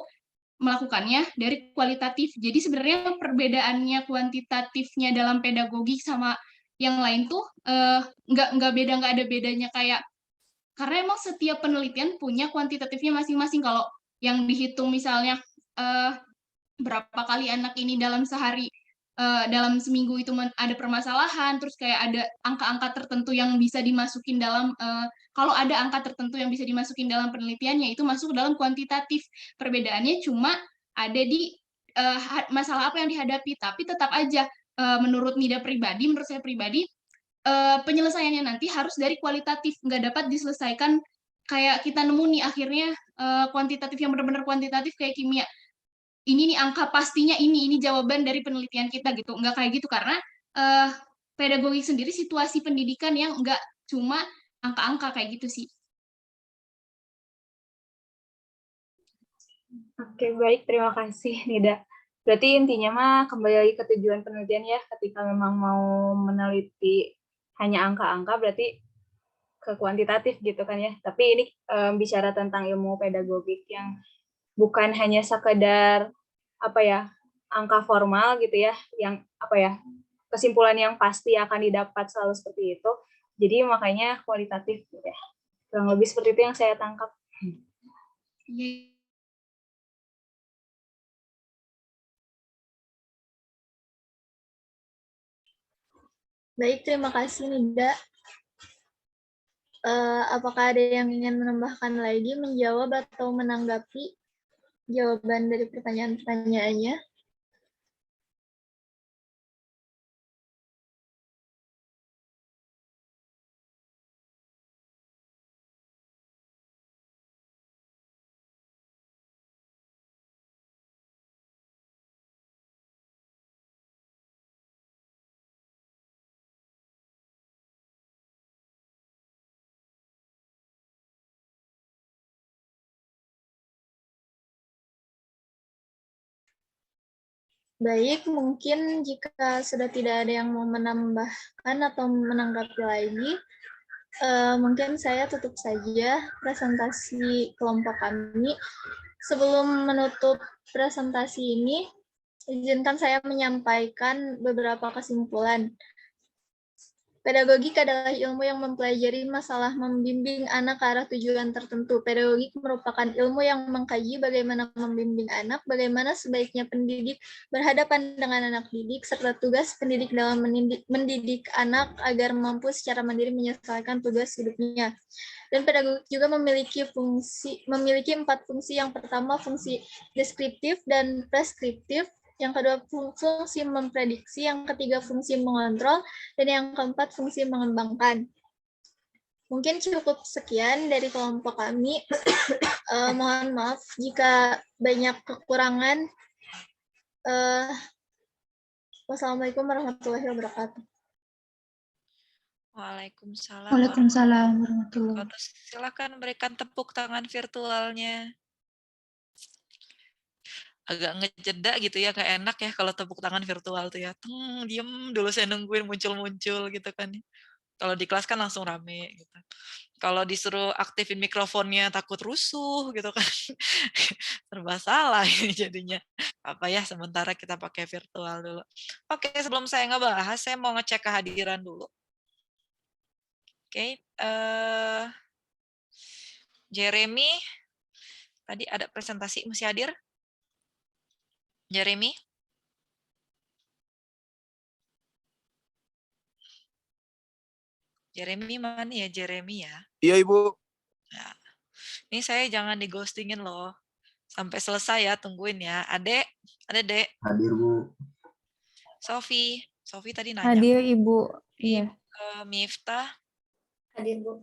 melakukannya dari kualitatif. Jadi sebenarnya perbedaannya kuantitatifnya dalam pedagogik sama yang lain tuh nggak ada bedanya, kayak karena emang setiap penelitian punya kuantitatifnya masing-masing. Kalau yang dihitung misalnya berapa kali anak ini dalam sehari, dalam seminggu itu ada permasalahan, terus kayak ada angka-angka tertentu yang bisa dimasukin dalam, kalau ada angka tertentu yang bisa dimasukin dalam penelitiannya, itu masuk dalam kuantitatif. Perbedaannya cuma ada di masalah apa yang dihadapi, tapi tetap aja menurut saya pribadi, penyelesaiannya nanti harus dari kualitatif, nggak dapat diselesaikan kayak kita nemu nih akhirnya kuantitatif yang benar-benar kuantitatif kayak kimia. Ini nih angka pastinya ini jawaban dari penelitian kita gitu. Nggak kayak gitu karena pedagogik sendiri situasi pendidikan yang nggak cuma angka-angka kayak gitu sih. Oke, baik. Terima kasih, Nida. Berarti intinya mah kembali lagi ke tujuan penelitian ya. Ketika memang mau meneliti hanya angka-angka, berarti ke kuantitatif gitu kan ya. Tapi ini bicara tentang ilmu pedagogik yang bukan hanya sekedar apa ya, angka formal gitu ya, yang apa ya, kesimpulan yang pasti akan didapat selalu seperti itu. Jadi makanya kualitatif gitu ya. Kurang lebih seperti itu yang saya tangkap. Baik, terima kasih Nida. Apakah ada yang ingin menambahkan lagi, menjawab atau menanggapi jawaban dari pertanyaan-pertanyaannya? Baik, mungkin jika sudah tidak ada yang mau menambahkan atau menanggapi lagi, mungkin saya tutup saja presentasi kelompok kami. Sebelum menutup presentasi ini, izinkan saya menyampaikan beberapa kesimpulan. Pedagogik adalah ilmu yang mempelajari masalah membimbing anak ke arah tujuan tertentu. Pedagogik merupakan ilmu yang mengkaji bagaimana membimbing anak, bagaimana sebaiknya pendidik berhadapan dengan anak didik, serta tugas pendidik dalam mendidik anak agar mampu secara mandiri menyelesaikan tugas hidupnya. Dan pedagogik juga memiliki 4 fungsi. Yang pertama fungsi deskriptif dan preskriptif, yang kedua fungsi memprediksi, yang ketiga fungsi mengontrol, dan yang keempat fungsi mengembangkan. Mungkin cukup sekian dari kelompok kami. Mohon maaf jika banyak kekurangan. Wassalamualaikum warahmatullahi wabarakatuh. Waalaikumsalam. Waalaikumsalam warahmatullahi wabarakatuh. Silakan berikan tepuk tangan virtualnya. Agak ngejeda gitu ya, kayak enak ya kalau tepuk tangan virtual tuh ya. Diem dulu saya nungguin muncul-muncul gitu kan. Kalau di kelas kan langsung rame gitu. Kalau disuruh aktifin mikrofonnya takut rusuh gitu kan. Serba salah ini jadinya. Apa ya, sementara kita pakai virtual dulu. Oke, sebelum saya ngebahas, saya mau ngecek kehadiran dulu. Oke, Jeremy, tadi ada presentasi, masih hadir? Jeremy? Jeremy mana ya, Jeremy ya? Iya, Ibu. Nah, ini saya jangan di-ghostingin loh. Sampai selesai ya, tungguin ya. Adek, ada Dek. Hadir, Bu. Sofi tadi nanya. Hadir, Ibu. Iya. Miftah. Hadir, Bu.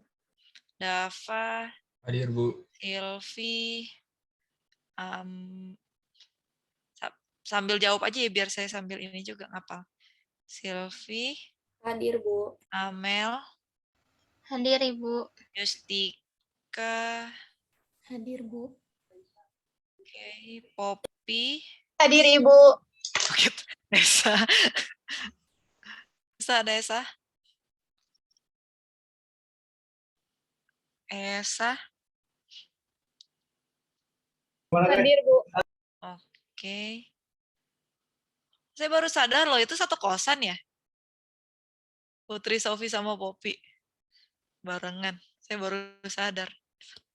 Dava. Hadir, Bu. Ilvi. Sambil jawab aja ya, biar saya sambil ini juga ngapal. Silvi. Hadir, Bu. Amel. Hadir, Ibu. Justika. Hadir, Bu. Oke, Poppy. Hadir, Ibu. Oke, Desa. Desa. Esa. Hadir, Bu. Oke. Saya baru sadar loh, itu satu kosan ya? Putri, Sofi, sama Poppy. Barengan. Saya baru sadar.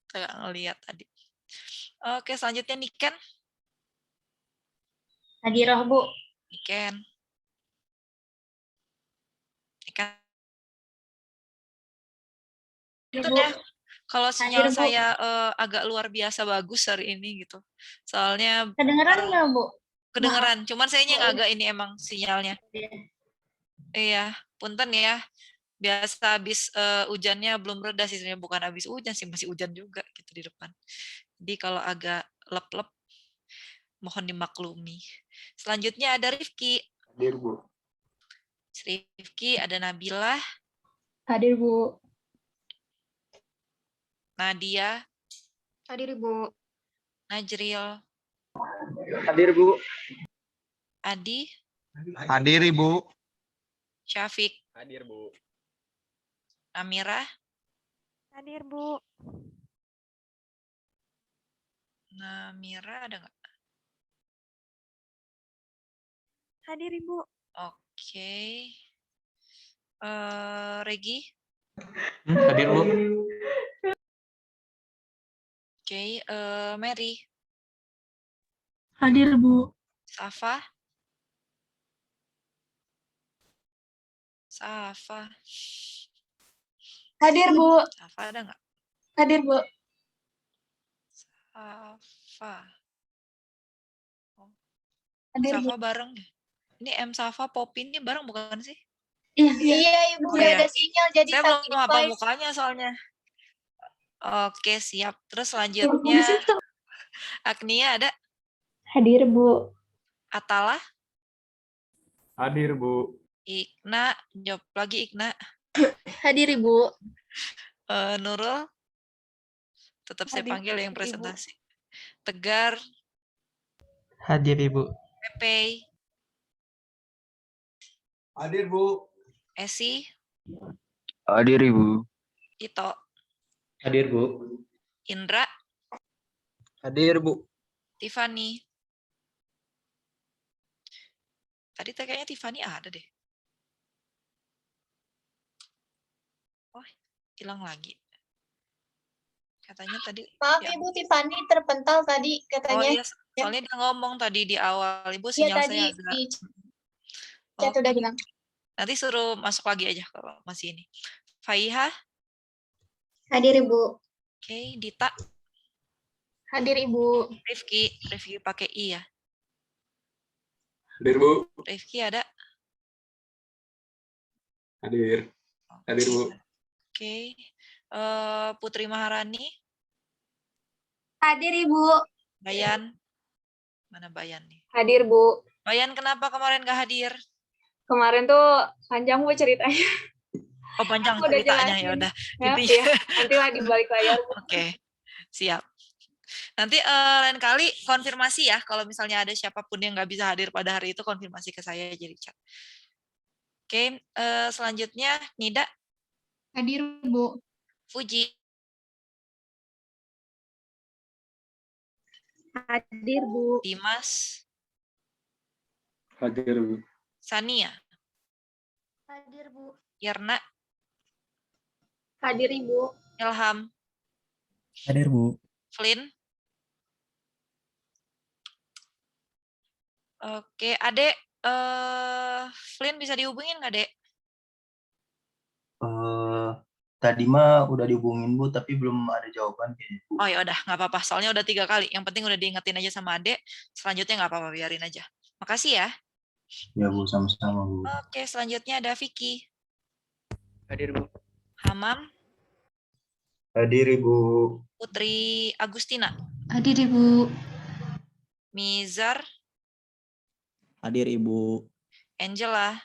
Saya ngeliat tadi. Oke, selanjutnya Niken. Hadirah, Bu. Niken. Itu deh. Kalau sinyal saya agak luar biasa bagus hari ini gitu. Soalnya kedengeran nggak, Bu? Kedengeran, cuman sayanya yang agak ini emang sinyalnya. Iya, punten ya. Biasa habis hujannya belum reda sih, sebenarnya bukan habis hujan sih, masih hujan juga gitu di depan. Jadi kalau agak lep-lep, mohon dimaklumi. Selanjutnya ada Rifki. Hadir, Bu. Rifki, ada Nabila, Hadir, Bu. Nadia, Hadir, Bu. Najril, Hadir, Bu. Adi, Hadir, Ibu. Syafiq, Hadir, Bu. Amira, Hadir, Bu. Namira ada nggak? Hadir, Ibu. Oke. Regi, Hadir, Bu. oke. Mary, Hadir, Bu. Safa, Safa, Hadir, Bu. Safa ada nggak? Hadir, Bu. Safa. Hadir, Bu. Safa bareng deh. Ini M Safa Popin ini bareng bukan sih? Iya, Ibu, Oh, nggak iya. ada sinyal jadi Saya belum sacrifice. hafal mukanya soalnya. Oke, siap. Terus selanjutnya Agnia ada? Hadir, Bu. Atala, Hadir, Bu. Ikna, jawab lagi Ikna. Hadir, Ibu. Nurul, tetap saya Hadir, panggil yang Ibu. presentasi. Tegar, Hadir, Ibu. Pepe, Hadir, Bu. Esi, Hadir, Ibu. Ito, Hadir, Bu. Indra, Hadir, Bu. Tiffany. Tadi kayaknya Tiffany ada deh. Oh, hilang lagi. Katanya tadi. Maaf, ya. Ibu, Tiffany terpental tadi Oh katanya. iya, soalnya dia ngomong tadi di awal. Ibu Iya, sinyal tadi saya agak. di chat udah bilang. Nanti suruh masuk lagi aja kalau masih ini. Faiha, Hadir, Ibu. oke. Dita, Hadir, Ibu. Rifki pakai I ya. Hadir, Bu. Rifki ada? Hadir. Hadir, Bu. Oke. Putri Maharani, Hadir, Ibu. Bayan. Mana Bayan nih? Hadir, Bu. Bayan kenapa kemarin gak hadir? Kemarin tuh panjang, Bu, ceritanya. Oh, panjang Aku udah ceritanya ya jelasin. udah. Ya, Intinya. iya. Nantilah di balik layar, Bu. Oke. Siap. Nanti lain kali konfirmasi ya, kalau misalnya ada siapapun yang nggak bisa hadir pada hari itu, konfirmasi ke saya jadi chat. Oke, selanjutnya Nida. Hadir, Bu. Fuji. Hadir, Bu. Dimas. Hadir, Bu. Sania. Hadir, Bu. Yerna. Hadir, Ibu. Ilham. Hadir, Bu. Flynn. Oke, Adek. Flynn bisa dihubungin nggak, Dek? Tadi mah udah dihubungin, Bu, tapi belum ada jawaban kayaknya, Bu. Oh ya udah, nggak apa-apa. Soalnya udah 3 kali. Yang penting udah diingetin aja sama Adek. Selanjutnya nggak apa-apa, biarin aja. Makasih ya. Ya, Bu, sama-sama, Bu. Oke, selanjutnya ada Vicky. Hadir, Bu. Hamam. Hadir, Ibu. Putri Agustina. Hadir, Ibu. Mizar. Hadir, Ibu. Angela.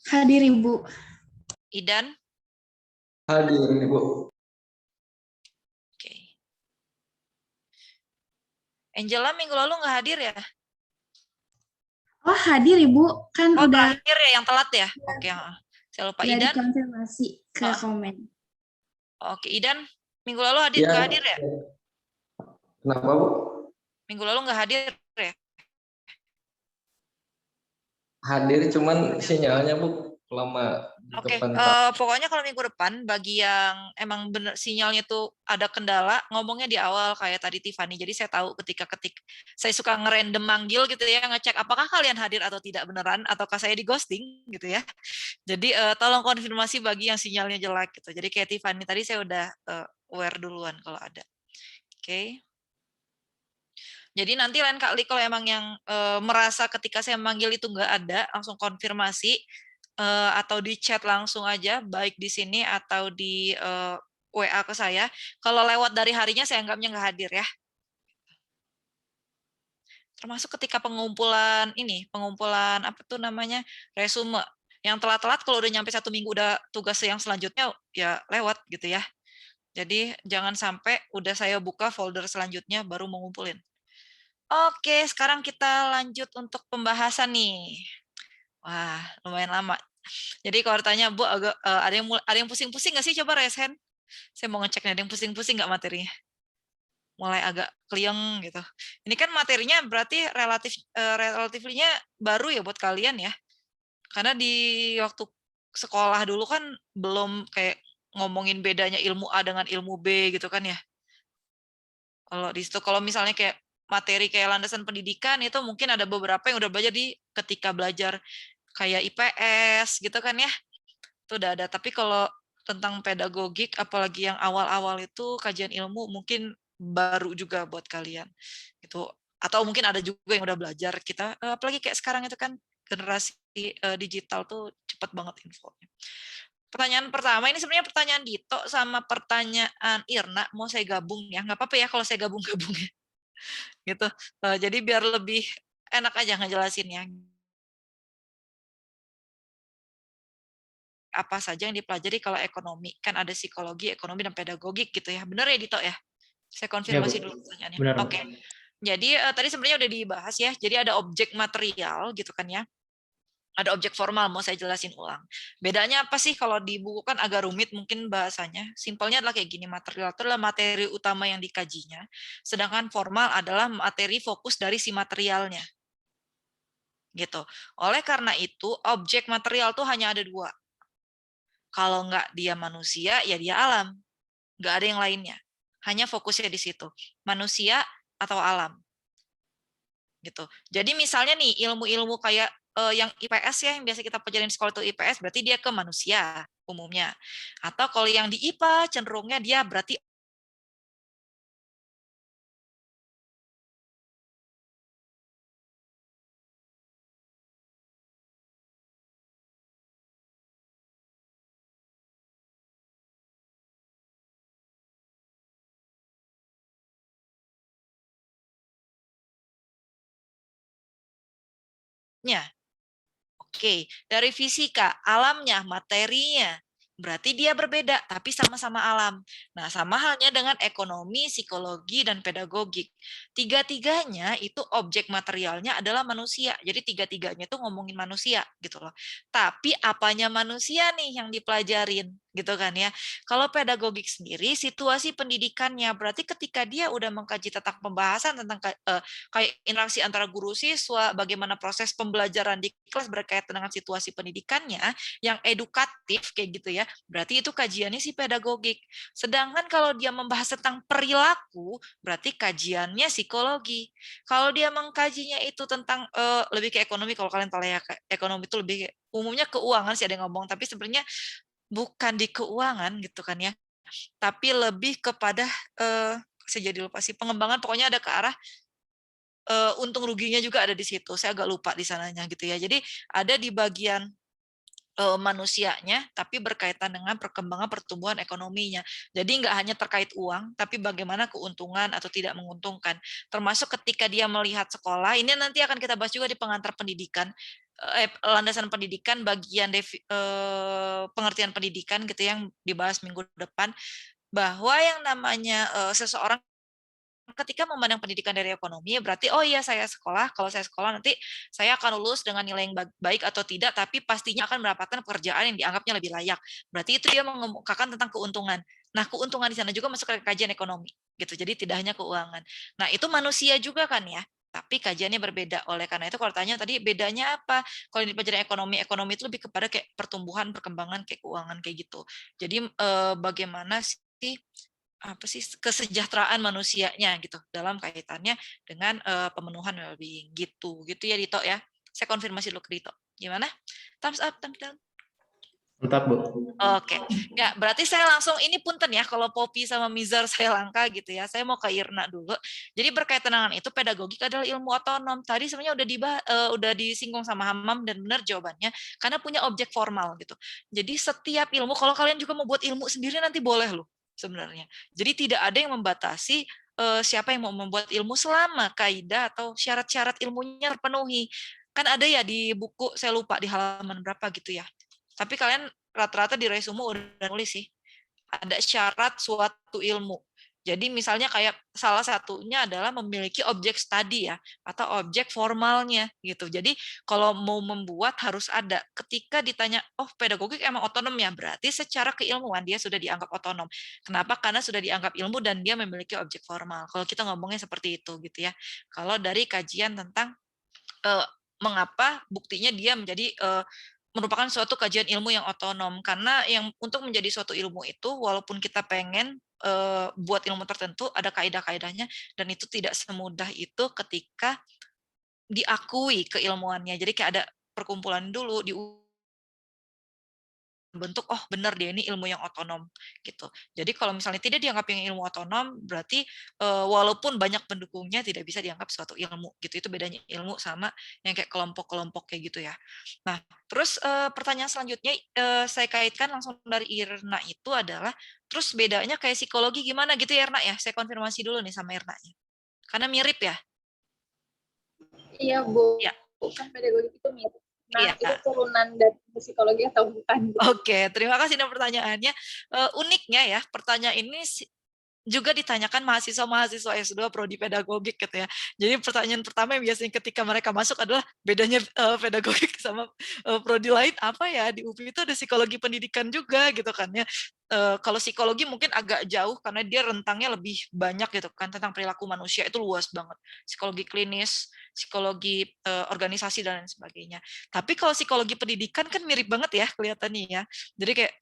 Hadir, Ibu. Idan. Hadir, Ibu. Oke. Angela minggu lalu nggak hadir ya? Oh, hadir, Ibu. Kan Oh, udah terakhir ya, yang telat ya? Oke, saya lupa. udah Idan. dikonfirmasi ke komen. Oke, Idan. Minggu lalu hadir Iya. nggak hadir ya? Kenapa, Bu? Minggu lalu nggak hadir ya? Hadir, cuman sinyalnya, Bu, lama Oke, kepental. pokoknya kalau minggu depan bagi yang emang bener sinyalnya tuh ada kendala, ngomongnya di awal kayak tadi Tiffany. Jadi saya tahu ketika saya suka ngerandom manggil gitu ya, ngecek apakah kalian hadir atau tidak beneran, ataukah saya di ghosting gitu ya. Jadi tolong konfirmasi bagi yang sinyalnya jelek gitu. Jadi kayak Tiffany tadi saya udah aware duluan kalau ada. Oke. Jadi nanti lain kali kalau emang yang merasa ketika saya manggil itu nggak ada, langsung konfirmasi atau di chat langsung aja, baik di sini atau di WA ke saya. Kalau lewat dari harinya saya anggapnya nggak hadir ya. Termasuk ketika pengumpulan apa tuh namanya, resume. Yang telat-telat kalau udah nyampe 1 minggu udah tugas yang selanjutnya ya lewat gitu ya. Jadi jangan sampai udah saya buka folder selanjutnya baru mengumpulin. Oke, sekarang kita lanjut untuk pembahasan nih. Wah, lumayan lama. Jadi kalau tanya Bu, agak ada yang pusing-pusing nggak sih? Coba raise hand. Saya mau ngecek nih, ada yang pusing-pusing nggak materinya? Mulai agak klieng gitu. Ini kan materinya berarti relatifnya baru ya buat kalian ya. Karena di waktu sekolah dulu kan belum kayak ngomongin bedanya ilmu A dengan ilmu B gitu kan ya. Kalau di situ kalau misalnya kayak materi kayak landasan pendidikan itu mungkin ada beberapa yang udah belajar di ketika belajar kayak IPS gitu kan ya. Itu udah ada. Tapi kalau tentang pedagogik apalagi yang awal-awal itu kajian ilmu mungkin baru juga buat kalian. Gitu. Atau mungkin ada juga yang udah belajar kita apalagi kayak sekarang itu kan generasi digital tuh cepat banget infonya. Pertanyaan pertama ini sebenarnya pertanyaan Dito sama pertanyaan Irna mau saya gabung ya, nggak apa-apa ya kalau saya gabung-gabung ya. Gitu. Jadi biar lebih enak aja ngejelasinnya. Apa saja yang dipelajari kalau ekonomi? Kan ada psikologi, ekonomi, dan pedagogik gitu ya. Benar ya Dito ya? Saya konfirmasi dulu pertanyaannya. Oke. Jadi tadi sebenarnya udah dibahas ya. Jadi ada objek material gitu kan ya. Ada objek formal, mau saya jelasin ulang. Bedanya apa sih kalau di buku kan agak rumit mungkin bahasanya. Simpelnya adalah kayak gini, material itu adalah materi utama yang dikajinya. Sedangkan formal adalah materi fokus dari si materialnya. Gitu. Oleh karena itu, objek material tuh hanya ada 2. Kalau nggak dia manusia, ya dia alam. Nggak ada yang lainnya. Hanya fokusnya di situ. Manusia atau alam. Gitu. Jadi misalnya nih, ilmu-ilmu kayak yang IPS ya, yang biasa kita pelajarin di sekolah itu IPS, berarti dia ke manusia umumnya. Atau kalau yang di IPA, cenderungnya dia berarti Oke, dari fisika, alamnya, materinya, berarti dia berbeda, tapi sama-sama alam. Nah, sama halnya dengan ekonomi, psikologi, dan pedagogik. Tiga-tiganya itu objek materialnya adalah manusia. Jadi tiga-tiganya itu ngomongin manusia, gitu loh. Tapi apanya manusia nih yang dipelajarin, gitu kan ya. Kalau pedagogik sendiri, situasi pendidikannya, berarti ketika dia udah mengkaji tentang pembahasan tentang kayak interaksi antara guru siswa, bagaimana proses pembelajaran di kelas berkaitan dengan situasi pendidikannya yang edukatif kayak gitu ya, berarti itu kajiannya si pedagogik. Sedangkan kalau dia membahas tentang perilaku, berarti kajiannya psikologi. Kalau dia mengkajinya itu tentang lebih ke ekonomi, kalau kalian tahu ya, ekonomi itu lebih umumnya keuangan sih ada yang ngomong, tapi sebenarnya bukan di keuangan gitu kan ya, tapi lebih kepada saya jadi lupa sih pengembangan, pokoknya ada ke arah untung ruginya juga ada di situ. Saya agak lupa di sananya gitu ya. Jadi ada di bagian manusianya, tapi berkaitan dengan perkembangan pertumbuhan ekonominya. Jadi nggak hanya terkait uang, tapi bagaimana keuntungan atau tidak menguntungkan. Termasuk ketika dia melihat sekolah, ini nanti akan kita bahas juga di pengantar pendidikan, landasan pendidikan bagian pengertian pendidikan gitu yang dibahas minggu depan, bahwa yang namanya seseorang ketika memandang pendidikan dari ekonomi, berarti oh iya saya sekolah, kalau saya sekolah nanti saya akan lulus dengan nilai yang baik atau tidak, tapi pastinya akan mendapatkan pekerjaan yang dianggapnya lebih layak. Berarti itu dia mengemukakan tentang keuntungan. Nah, keuntungan di sana juga masuk ke kajian ekonomi, gitu. Jadi tidak hanya keuangan. Nah, itu manusia juga kan ya, tapi kajiannya berbeda. Oleh karena itu kalau tanya tadi bedanya apa? Kalau di pelajaran ekonomi itu lebih kepada kayak pertumbuhan, perkembangan kayak keuangan kayak gitu. Jadi bagaimana sih apa sih kesejahteraan manusianya gitu dalam kaitannya dengan pemenuhan well-being gitu ya Dito ya. Saya konfirmasi dulu ke Dito. Gimana? Thumbs up, thumbs down. Lengkap, Bu. Oke, ya berarti saya langsung ini punten ya kalau Poppy sama Mizar saya langka gitu ya. Saya mau ke Irna dulu. Jadi berkaitan dengan itu pedagogik adalah ilmu otonom. Tadi sebenarnya udah disinggung sama Hamam dan benar jawabannya karena punya objek formal gitu. Jadi setiap ilmu kalau kalian juga mau buat ilmu sendiri nanti boleh loh sebenarnya. Jadi tidak ada yang membatasi siapa yang mau membuat ilmu selama kaidah atau syarat-syarat ilmunya terpenuhi. Kan ada ya di buku, saya lupa di halaman berapa gitu ya. Tapi kalian rata-rata di resume udah nulis sih, ada syarat suatu ilmu. Jadi misalnya kayak salah satunya adalah memiliki objek studi ya, atau objek formalnya gitu. Jadi kalau mau membuat harus ada. Ketika ditanya, oh pedagogik emang otonom ya, berarti secara keilmuan dia sudah dianggap otonom. Kenapa? Karena sudah dianggap ilmu dan dia memiliki objek formal. Kalau kita ngomongnya seperti itu gitu ya. Kalau dari kajian tentang mengapa buktinya dia menjadi merupakan suatu kajian ilmu yang otonom, karena yang untuk menjadi suatu ilmu itu walaupun kita pengen buat ilmu tertentu ada kaidah-kaidahnya dan itu tidak semudah itu ketika diakui keilmuannya. Jadi kayak ada perkumpulan dulu bentuk oh benar dia ini ilmu yang otonom gitu. Jadi kalau misalnya tidak dianggap yang ilmu otonom berarti walaupun banyak pendukungnya tidak bisa dianggap suatu ilmu gitu. Itu bedanya ilmu sama yang kayak kelompok-kelompok kayak gitu ya. Nah, terus pertanyaan selanjutnya saya kaitkan langsung dari Irna itu adalah terus bedanya kayak psikologi gimana gitu ya Irna ya. Saya konfirmasi dulu nih sama Irna-nya. Karena mirip ya. Iya, Bu. Ya. Kan pedagogi itu mirip. Nah, iya. itu turunan dari psikologi atau bukan? Oke, terima kasih dan pertanyaannya. Uniknya ya, pertanyaan ini juga ditanyakan mahasiswa-mahasiswa S2 prodi pedagogik gitu ya. Jadi pertanyaan pertama yang biasanya ketika mereka masuk adalah bedanya pedagogik sama prodi lain apa ya? Di UPI itu ada psikologi pendidikan juga gitu kan ya. Kalau psikologi mungkin agak jauh karena dia rentangnya lebih banyak gitu kan, tentang perilaku manusia itu luas banget. Psikologi klinis, psikologi organisasi dan lain sebagainya. Tapi kalau psikologi pendidikan kan mirip banget ya kelihatannya ya. Jadi kayak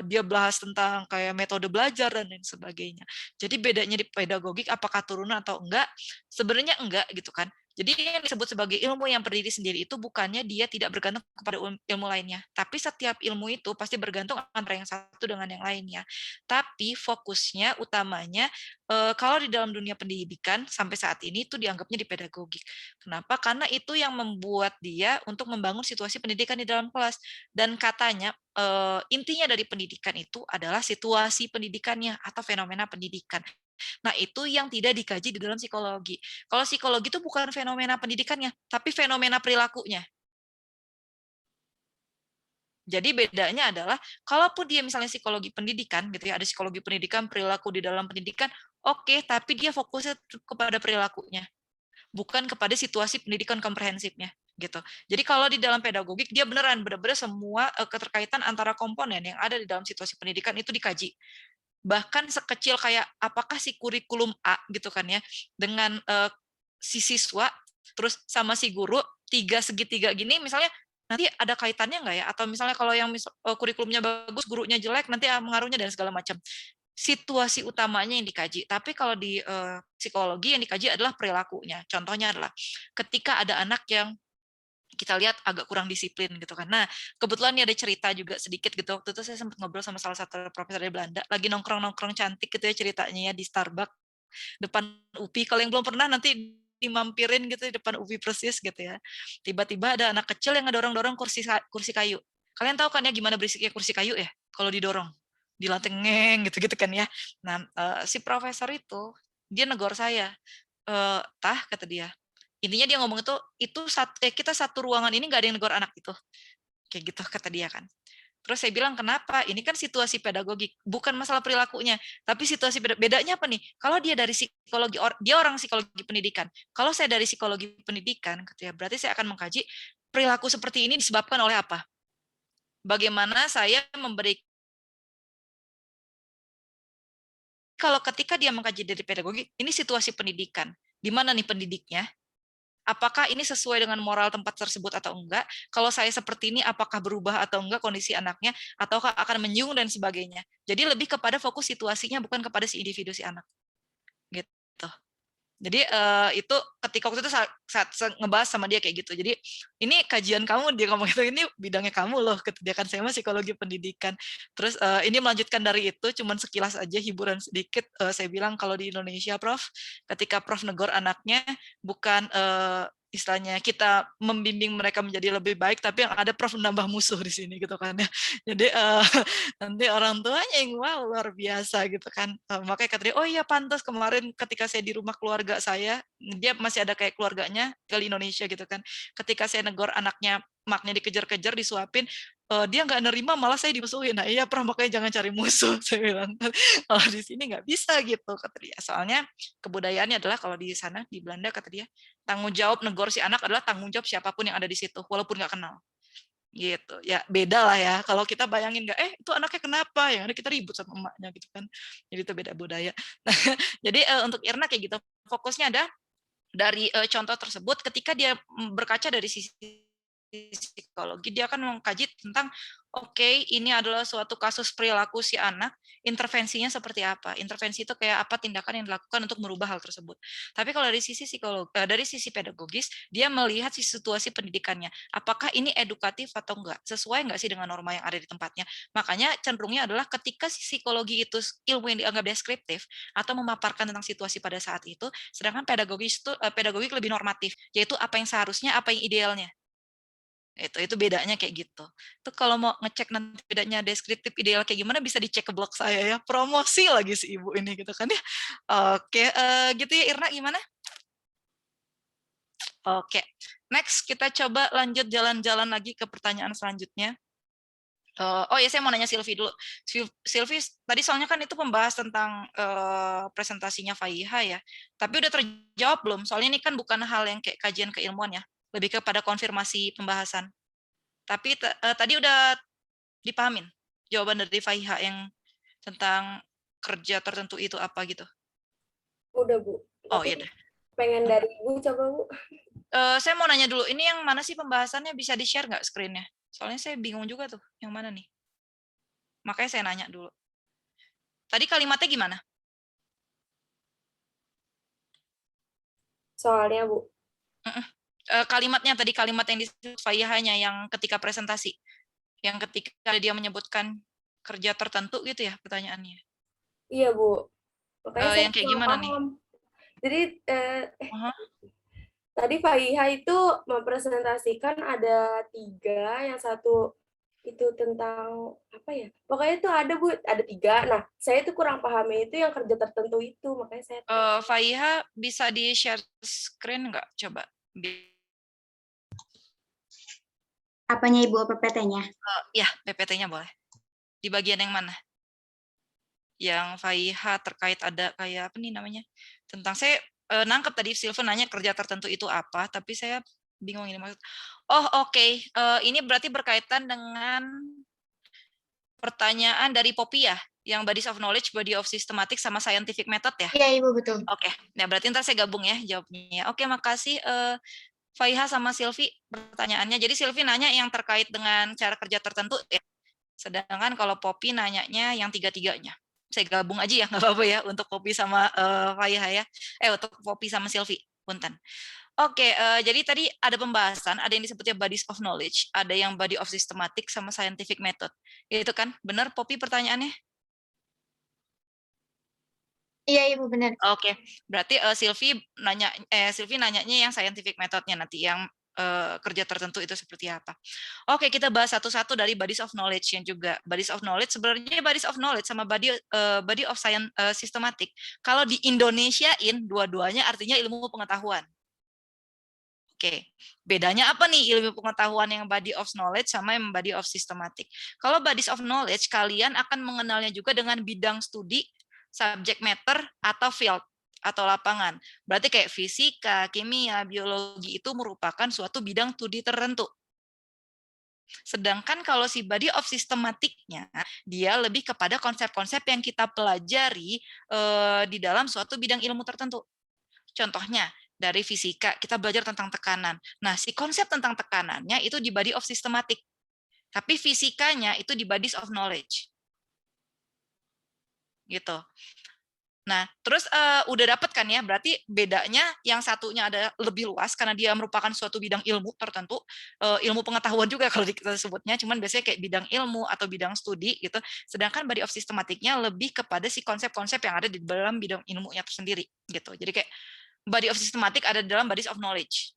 dia bahas tentang kayak metode belajar dan lain sebagainya. Jadi bedanya di pedagogik apakah turunan atau enggak? Sebenarnya enggak gitu kan. Jadi yang disebut sebagai ilmu yang berdiri sendiri itu bukannya dia tidak bergantung kepada ilmu lainnya. Tapi setiap ilmu itu pasti bergantung antara yang satu dengan yang lainnya. Tapi fokusnya utamanya kalau di dalam dunia pendidikan sampai saat ini itu dianggapnya di pedagogik. Kenapa? Karena itu yang membuat dia untuk membangun situasi pendidikan di dalam kelas. Dan katanya intinya dari pendidikan itu adalah situasi pendidikannya atau fenomena pendidikan. Nah, itu yang tidak dikaji di dalam psikologi. Kalau psikologi itu bukan fenomena pendidikannya, tapi fenomena perilakunya. Jadi bedanya adalah, kalaupun dia misalnya psikologi pendidikan, gitu ya, ada psikologi pendidikan, perilaku di dalam pendidikan, oke, tapi dia fokusnya kepada perilakunya, bukan kepada situasi pendidikan komprehensifnya. Gitu. Jadi kalau di dalam pedagogik, dia benar-benar semua keterkaitan antara komponen yang ada di dalam situasi pendidikan itu dikaji. Bahkan sekecil kayak apakah si kurikulum A gitu kan ya dengan si siswa terus sama si guru tiga segitiga gini misalnya nanti ada kaitannya nggak ya, atau misalnya kalau yang kurikulumnya bagus gurunya jelek nanti pengaruhnya dan segala macam. Situasi utamanya yang dikaji. Tapi kalau di psikologi yang dikaji adalah perilakunya. Contohnya adalah ketika ada anak yang kita lihat agak kurang disiplin gitu kan. Nah, kebetulan ini ada cerita juga sedikit gitu. Waktu itu saya sempat ngobrol sama salah satu profesor dari Belanda, lagi nongkrong-nongkrong cantik gitu ya ceritanya ya di Starbucks depan UPI. Kalau yang belum pernah nanti dimampirin gitu di depan UPI persis gitu ya. Tiba-tiba ada anak kecil yang ngedorong-dorong kursi kayu. Kalian tahu kan ya gimana berisiknya kursi kayu ya? Kalau didorong, dilantengeng gitu-gitu kan ya. Nah, si profesor itu dia negor saya. Tah kata dia. Intinya dia ngomong itu kita satu ruangan ini nggak ada yang negor anak itu. Kayak gitu kata dia kan. Terus saya bilang, kenapa? Ini kan situasi pedagogik, bukan masalah perilakunya, tapi situasi bedanya apa nih? Kalau dia dari psikologi, dia orang psikologi pendidikan. Kalau saya dari psikologi pendidikan, gitu ya, berarti saya akan mengkaji perilaku seperti ini disebabkan oleh apa? Bagaimana saya memberi. Kalau ketika dia mengkaji dari pedagogi, ini situasi pendidikan. Di mana nih pendidiknya? Apakah ini sesuai dengan moral tempat tersebut atau enggak? Kalau saya seperti ini, apakah berubah atau enggak kondisi anaknya? Ataukah akan menyung dan sebagainya? Jadi lebih kepada fokus situasinya, bukan kepada si individu si anak. Gitu. Jadi itu ketika waktu itu saat ngebahas sama dia kayak gitu. Jadi ini kajian kamu, dia ngomong gitu, ini bidangnya kamu loh. Dia kan saya mah psikologi pendidikan. Terus ini melanjutkan dari itu, cuman sekilas aja hiburan sedikit. Saya bilang kalau di Indonesia, Prof, ketika Prof negor anaknya bukan istilahnya kita membimbing mereka menjadi lebih baik, tapi yang ada Prof menambah musuh di sini gitu kan ya. Jadi nanti orang tuanya yang wow luar biasa gitu kan. Makanya kata dia, oh iya pantas kemarin ketika saya di rumah keluarga saya, dia masih ada kayak keluarganya di Indonesia gitu kan. Ketika saya negor anaknya, maknya dikejar-kejar, disuapin, dia nggak nerima, malah saya dimusuhin. Nah iya Prof, makanya jangan cari musuh, saya bilang. Kalau di sini nggak bisa gitu, kata dia. Soalnya kebudayaannya adalah kalau di sana, di Belanda, kata dia, tanggung jawab negor si anak adalah tanggung jawab siapapun yang ada di situ, walaupun nggak kenal. Gitu ya, beda lah ya. Kalau kita bayangin nggak, itu anaknya kenapa? Yang ada kita ribut sama emaknya gitu kan. Jadi itu beda budaya. Nah, jadi untuk Irna kayak gitu, fokusnya ada dari contoh tersebut, ketika dia berkaca dari sisi psikologi, dia akan mengkaji tentang oke, ini adalah suatu kasus perilaku si anak, intervensinya seperti apa. Intervensi itu kayak apa tindakan yang dilakukan untuk merubah hal tersebut. Tapi kalau dari sisi dari sisi pedagogis, dia melihat si situasi pendidikannya. Apakah ini edukatif atau enggak? Sesuai enggak sih dengan norma yang ada di tempatnya? Makanya cenderungnya adalah ketika si psikologi itu ilmu yang dianggap deskriptif atau memaparkan tentang situasi pada saat itu, sedangkan pedagogis itu pedagogik lebih normatif, yaitu apa yang seharusnya, apa yang idealnya. Itu bedanya kayak gitu. Itu kalau mau ngecek nanti bedanya deskriptif ideal kayak gimana, bisa dicek ke blog saya ya. Promosi lagi si ibu ini gitu kan ya. Oke, gitu ya Irna, gimana? Oke, next kita coba lanjut jalan-jalan lagi ke pertanyaan selanjutnya. Oh ya, saya mau nanya Silvi dulu. Silvi, tadi soalnya kan itu membahas tentang presentasinya Faiha ya. Tapi udah terjawab belum? Soalnya ini kan bukan hal yang kayak kajian keilmuan ya. Lebih kepada konfirmasi pembahasan. Tapi tadi udah dipahamin jawaban dari Faiha yang tentang kerja tertentu itu apa gitu? Udah, Bu. Oh iya deh. Pengen dari Ibu, coba Bu. Saya mau nanya dulu, ini yang mana sih pembahasannya, bisa di-share nggak screen-nya? Soalnya saya bingung juga tuh, yang mana nih? Makanya saya nanya dulu. Tadi kalimatnya gimana? Soalnya, Bu. Kalimatnya tadi, kalimat yang disebut Faihanya yang ketika presentasi, yang ketika dia menyebutkan kerja tertentu gitu ya pertanyaannya. Iya Bu, makanya saya yang kayak gimana paham. nih? Jadi tadi Faiha itu mempresentasikan ada 3, yang satu itu tentang apa ya? Pokoknya itu ada Bu, ada 3. Nah, saya itu kurang pahami itu yang kerja tertentu itu, makanya saya. Faiha bisa di share screen nggak? Coba. Apanya Ibu, PPT-nya? Ya, PPT-nya boleh. Di bagian yang mana? Yang Faiha terkait ada kayak apa nih namanya? Tentang saya nangkep tadi Silva nanya kerja tertentu itu apa, tapi saya bingung ini maksud. Oh, oke. Ini berarti berkaitan dengan pertanyaan dari Poppy ya, yang bodies of knowledge, body of systematic sama scientific method ya? Iya, Ibu, betul. Oke. Nah, berarti ntar saya gabung ya jawabnya. Oke, makasih Faiha sama Silvi pertanyaannya. Jadi Silvi nanya yang terkait dengan cara kerja tertentu ya. Sedangkan kalau Poppy nanyanya yang 3-3-nya. Saya gabung aja ya, nggak apa-apa ya untuk Poppy sama Faiha ya. Untuk Poppy sama Silvi, punten. Oke, jadi tadi ada pembahasan, ada yang disebutnya bodies of knowledge, ada yang body of systematic sama scientific method. Itu kan benar Poppy pertanyaannya? Iya Ibu, benar. Oke, berarti Silvi nanyanya yang scientific methodnya nanti, yang kerja tertentu itu seperti apa. Oke, kita bahas satu-satu dari bodies of knowledge yang juga. Bodies of knowledge, sebenarnya bodies of knowledge sama body of science systematic, kalau di Indonesiain dua-duanya artinya ilmu pengetahuan. Oke, bedanya apa nih ilmu pengetahuan yang body of knowledge sama yang body of systematic? Kalau bodies of knowledge, kalian akan mengenalnya juga dengan bidang studi, subject matter, atau field, atau lapangan. Berarti kayak fisika, kimia, biologi itu merupakan suatu bidang studi tertentu. Sedangkan kalau si body of systematic-nya, dia lebih kepada konsep-konsep yang kita pelajari di dalam suatu bidang ilmu tertentu. Contohnya, dari fisika, kita belajar tentang tekanan. Nah, si konsep tentang tekanannya itu di body of systematic. Tapi fisikanya itu di bodies of knowledge. Gitu. Nah, terus udah dapet kan ya, berarti bedanya yang satunya ada lebih luas karena dia merupakan suatu bidang ilmu tertentu, ilmu pengetahuan juga kalau kita sebutnya, cuman biasanya kayak bidang ilmu atau bidang studi gitu. Sedangkan body of systematic-nya lebih kepada si konsep-konsep yang ada di dalam bidang ilmunya tersendiri gitu. Jadi kayak body of systematic ada di dalam bodies of knowledge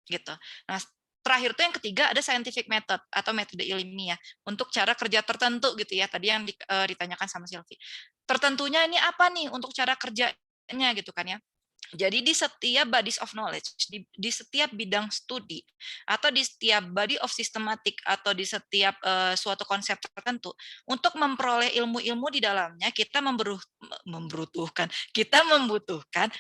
gitu. Nah, terakhir tuh yang ketiga ada scientific method atau metode ilmiah untuk cara kerja tertentu gitu ya. Tadi yang ditanyakan sama Sylvie. Tertentunya ini apa nih untuk cara kerjanya gitu kan ya. Jadi di setiap bodies of knowledge, di setiap bidang studi, atau di setiap body of systematic, atau di setiap suatu konsep tertentu, untuk memperoleh ilmu-ilmu di dalamnya, kita membutuhkan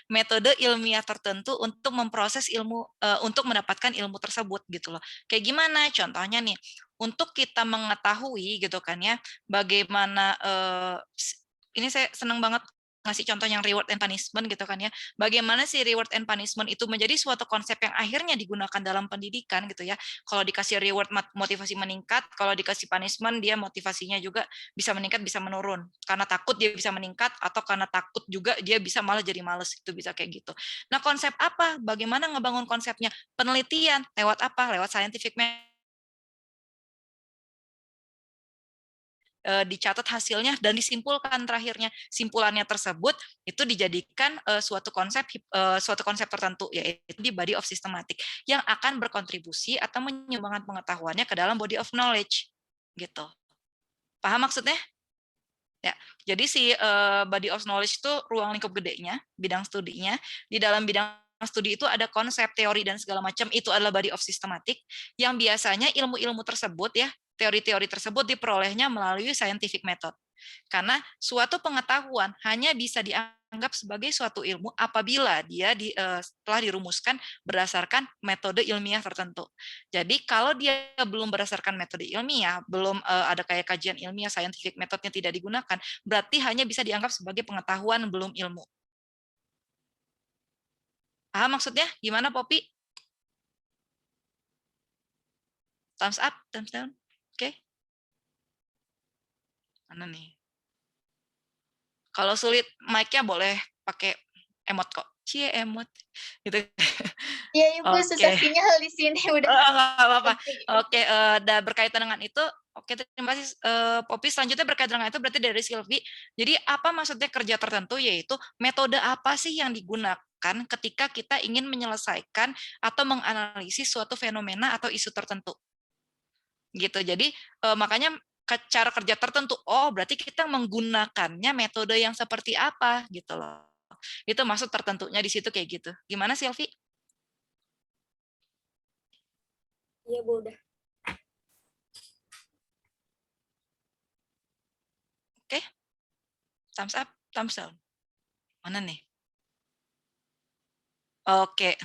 metode ilmiah tertentu untuk memproses ilmu, untuk mendapatkan ilmu tersebut gitu loh. Kayak gimana? Contohnya nih, untuk kita mengetahui gitu kan ya, bagaimana ini saya senang banget ngasih contoh yang reward and punishment gitu kan ya. Bagaimana sih reward and punishment itu menjadi suatu konsep yang akhirnya digunakan dalam pendidikan gitu ya. Kalau dikasih reward motivasi meningkat, kalau dikasih punishment dia motivasinya juga bisa meningkat bisa menurun. Karena takut dia bisa meningkat atau karena takut juga dia bisa malah jadi males, itu bisa kayak gitu. Nah, konsep apa? Bagaimana ngebangun konsepnya? Penelitian lewat apa? Lewat scientific method. Dicatat hasilnya dan disimpulkan terakhirnya. Simpulannya tersebut itu dijadikan suatu konsep tertentu, yaitu di body of systematic yang akan berkontribusi atau menyumbangkan pengetahuannya ke dalam body of knowledge gitu. Paham maksudnya? Ya, jadi si body of knowledge itu ruang lingkup gedenya, bidang studinya. Di dalam bidang studi itu ada konsep, teori, dan segala macam, itu adalah body of systematic, yang biasanya ilmu-ilmu tersebut ya, teori-teori tersebut diperolehnya melalui scientific method. Karena suatu pengetahuan hanya bisa dianggap sebagai suatu ilmu apabila dia telah dirumuskan berdasarkan metode ilmiah tertentu. Jadi kalau dia belum berdasarkan metode ilmiah, belum ada kayak kajian ilmiah, scientific methodnya tidak digunakan, berarti hanya bisa dianggap sebagai pengetahuan, belum ilmu. Paham maksudnya? Gimana, Poppy? Thumbs up, thumbs down. Oke. Mana nih? Kalau sulit mic-nya boleh pakai emot kok. Cie emot. Gitu. Iya, Ibu, susah sinyal di sini udah. Nggak apa-apa. Oke, dan berkaitan dengan itu, oke, terima kasih Poppy. Selanjutnya berkaitan dengan itu berarti dari Sylvie. Jadi apa maksudnya kerja tertentu, yaitu metode apa sih yang digunakan ketika kita ingin menyelesaikan atau menganalisis suatu fenomena atau isu tertentu. Gitu. Jadi makanya cara kerja tertentu, oh berarti kita menggunakannya metode yang seperti apa gitu loh. Itu maksud tertentunya di situ kayak gitu. Gimana Sylvie? Iya, Bu, udah. Oke. Thumbs up, thumbs down. Mana nih? Oke.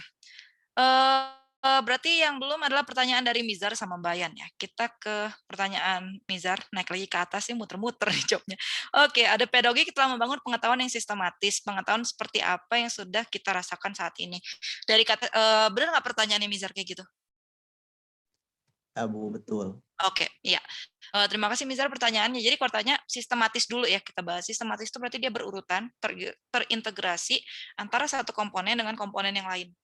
Berarti yang belum adalah pertanyaan dari Mizar sama Bayan ya. Kita ke pertanyaan Mizar, naik lagi ke atas ya, muter-muter nih jawabnya. Oke, ada pedagogik telah membangun pengetahuan yang sistematis, pengetahuan seperti apa yang sudah kita rasakan saat ini. Dari kata, benar nggak pertanyaannya Mizar kayak gitu? Bu, betul. Oke, iya. Terima kasih Mizar pertanyaannya. Jadi kalau tanya sistematis dulu ya kita bahas. Sistematis itu berarti dia berurutan, terintegrasi antara satu komponen dengan komponen yang lain.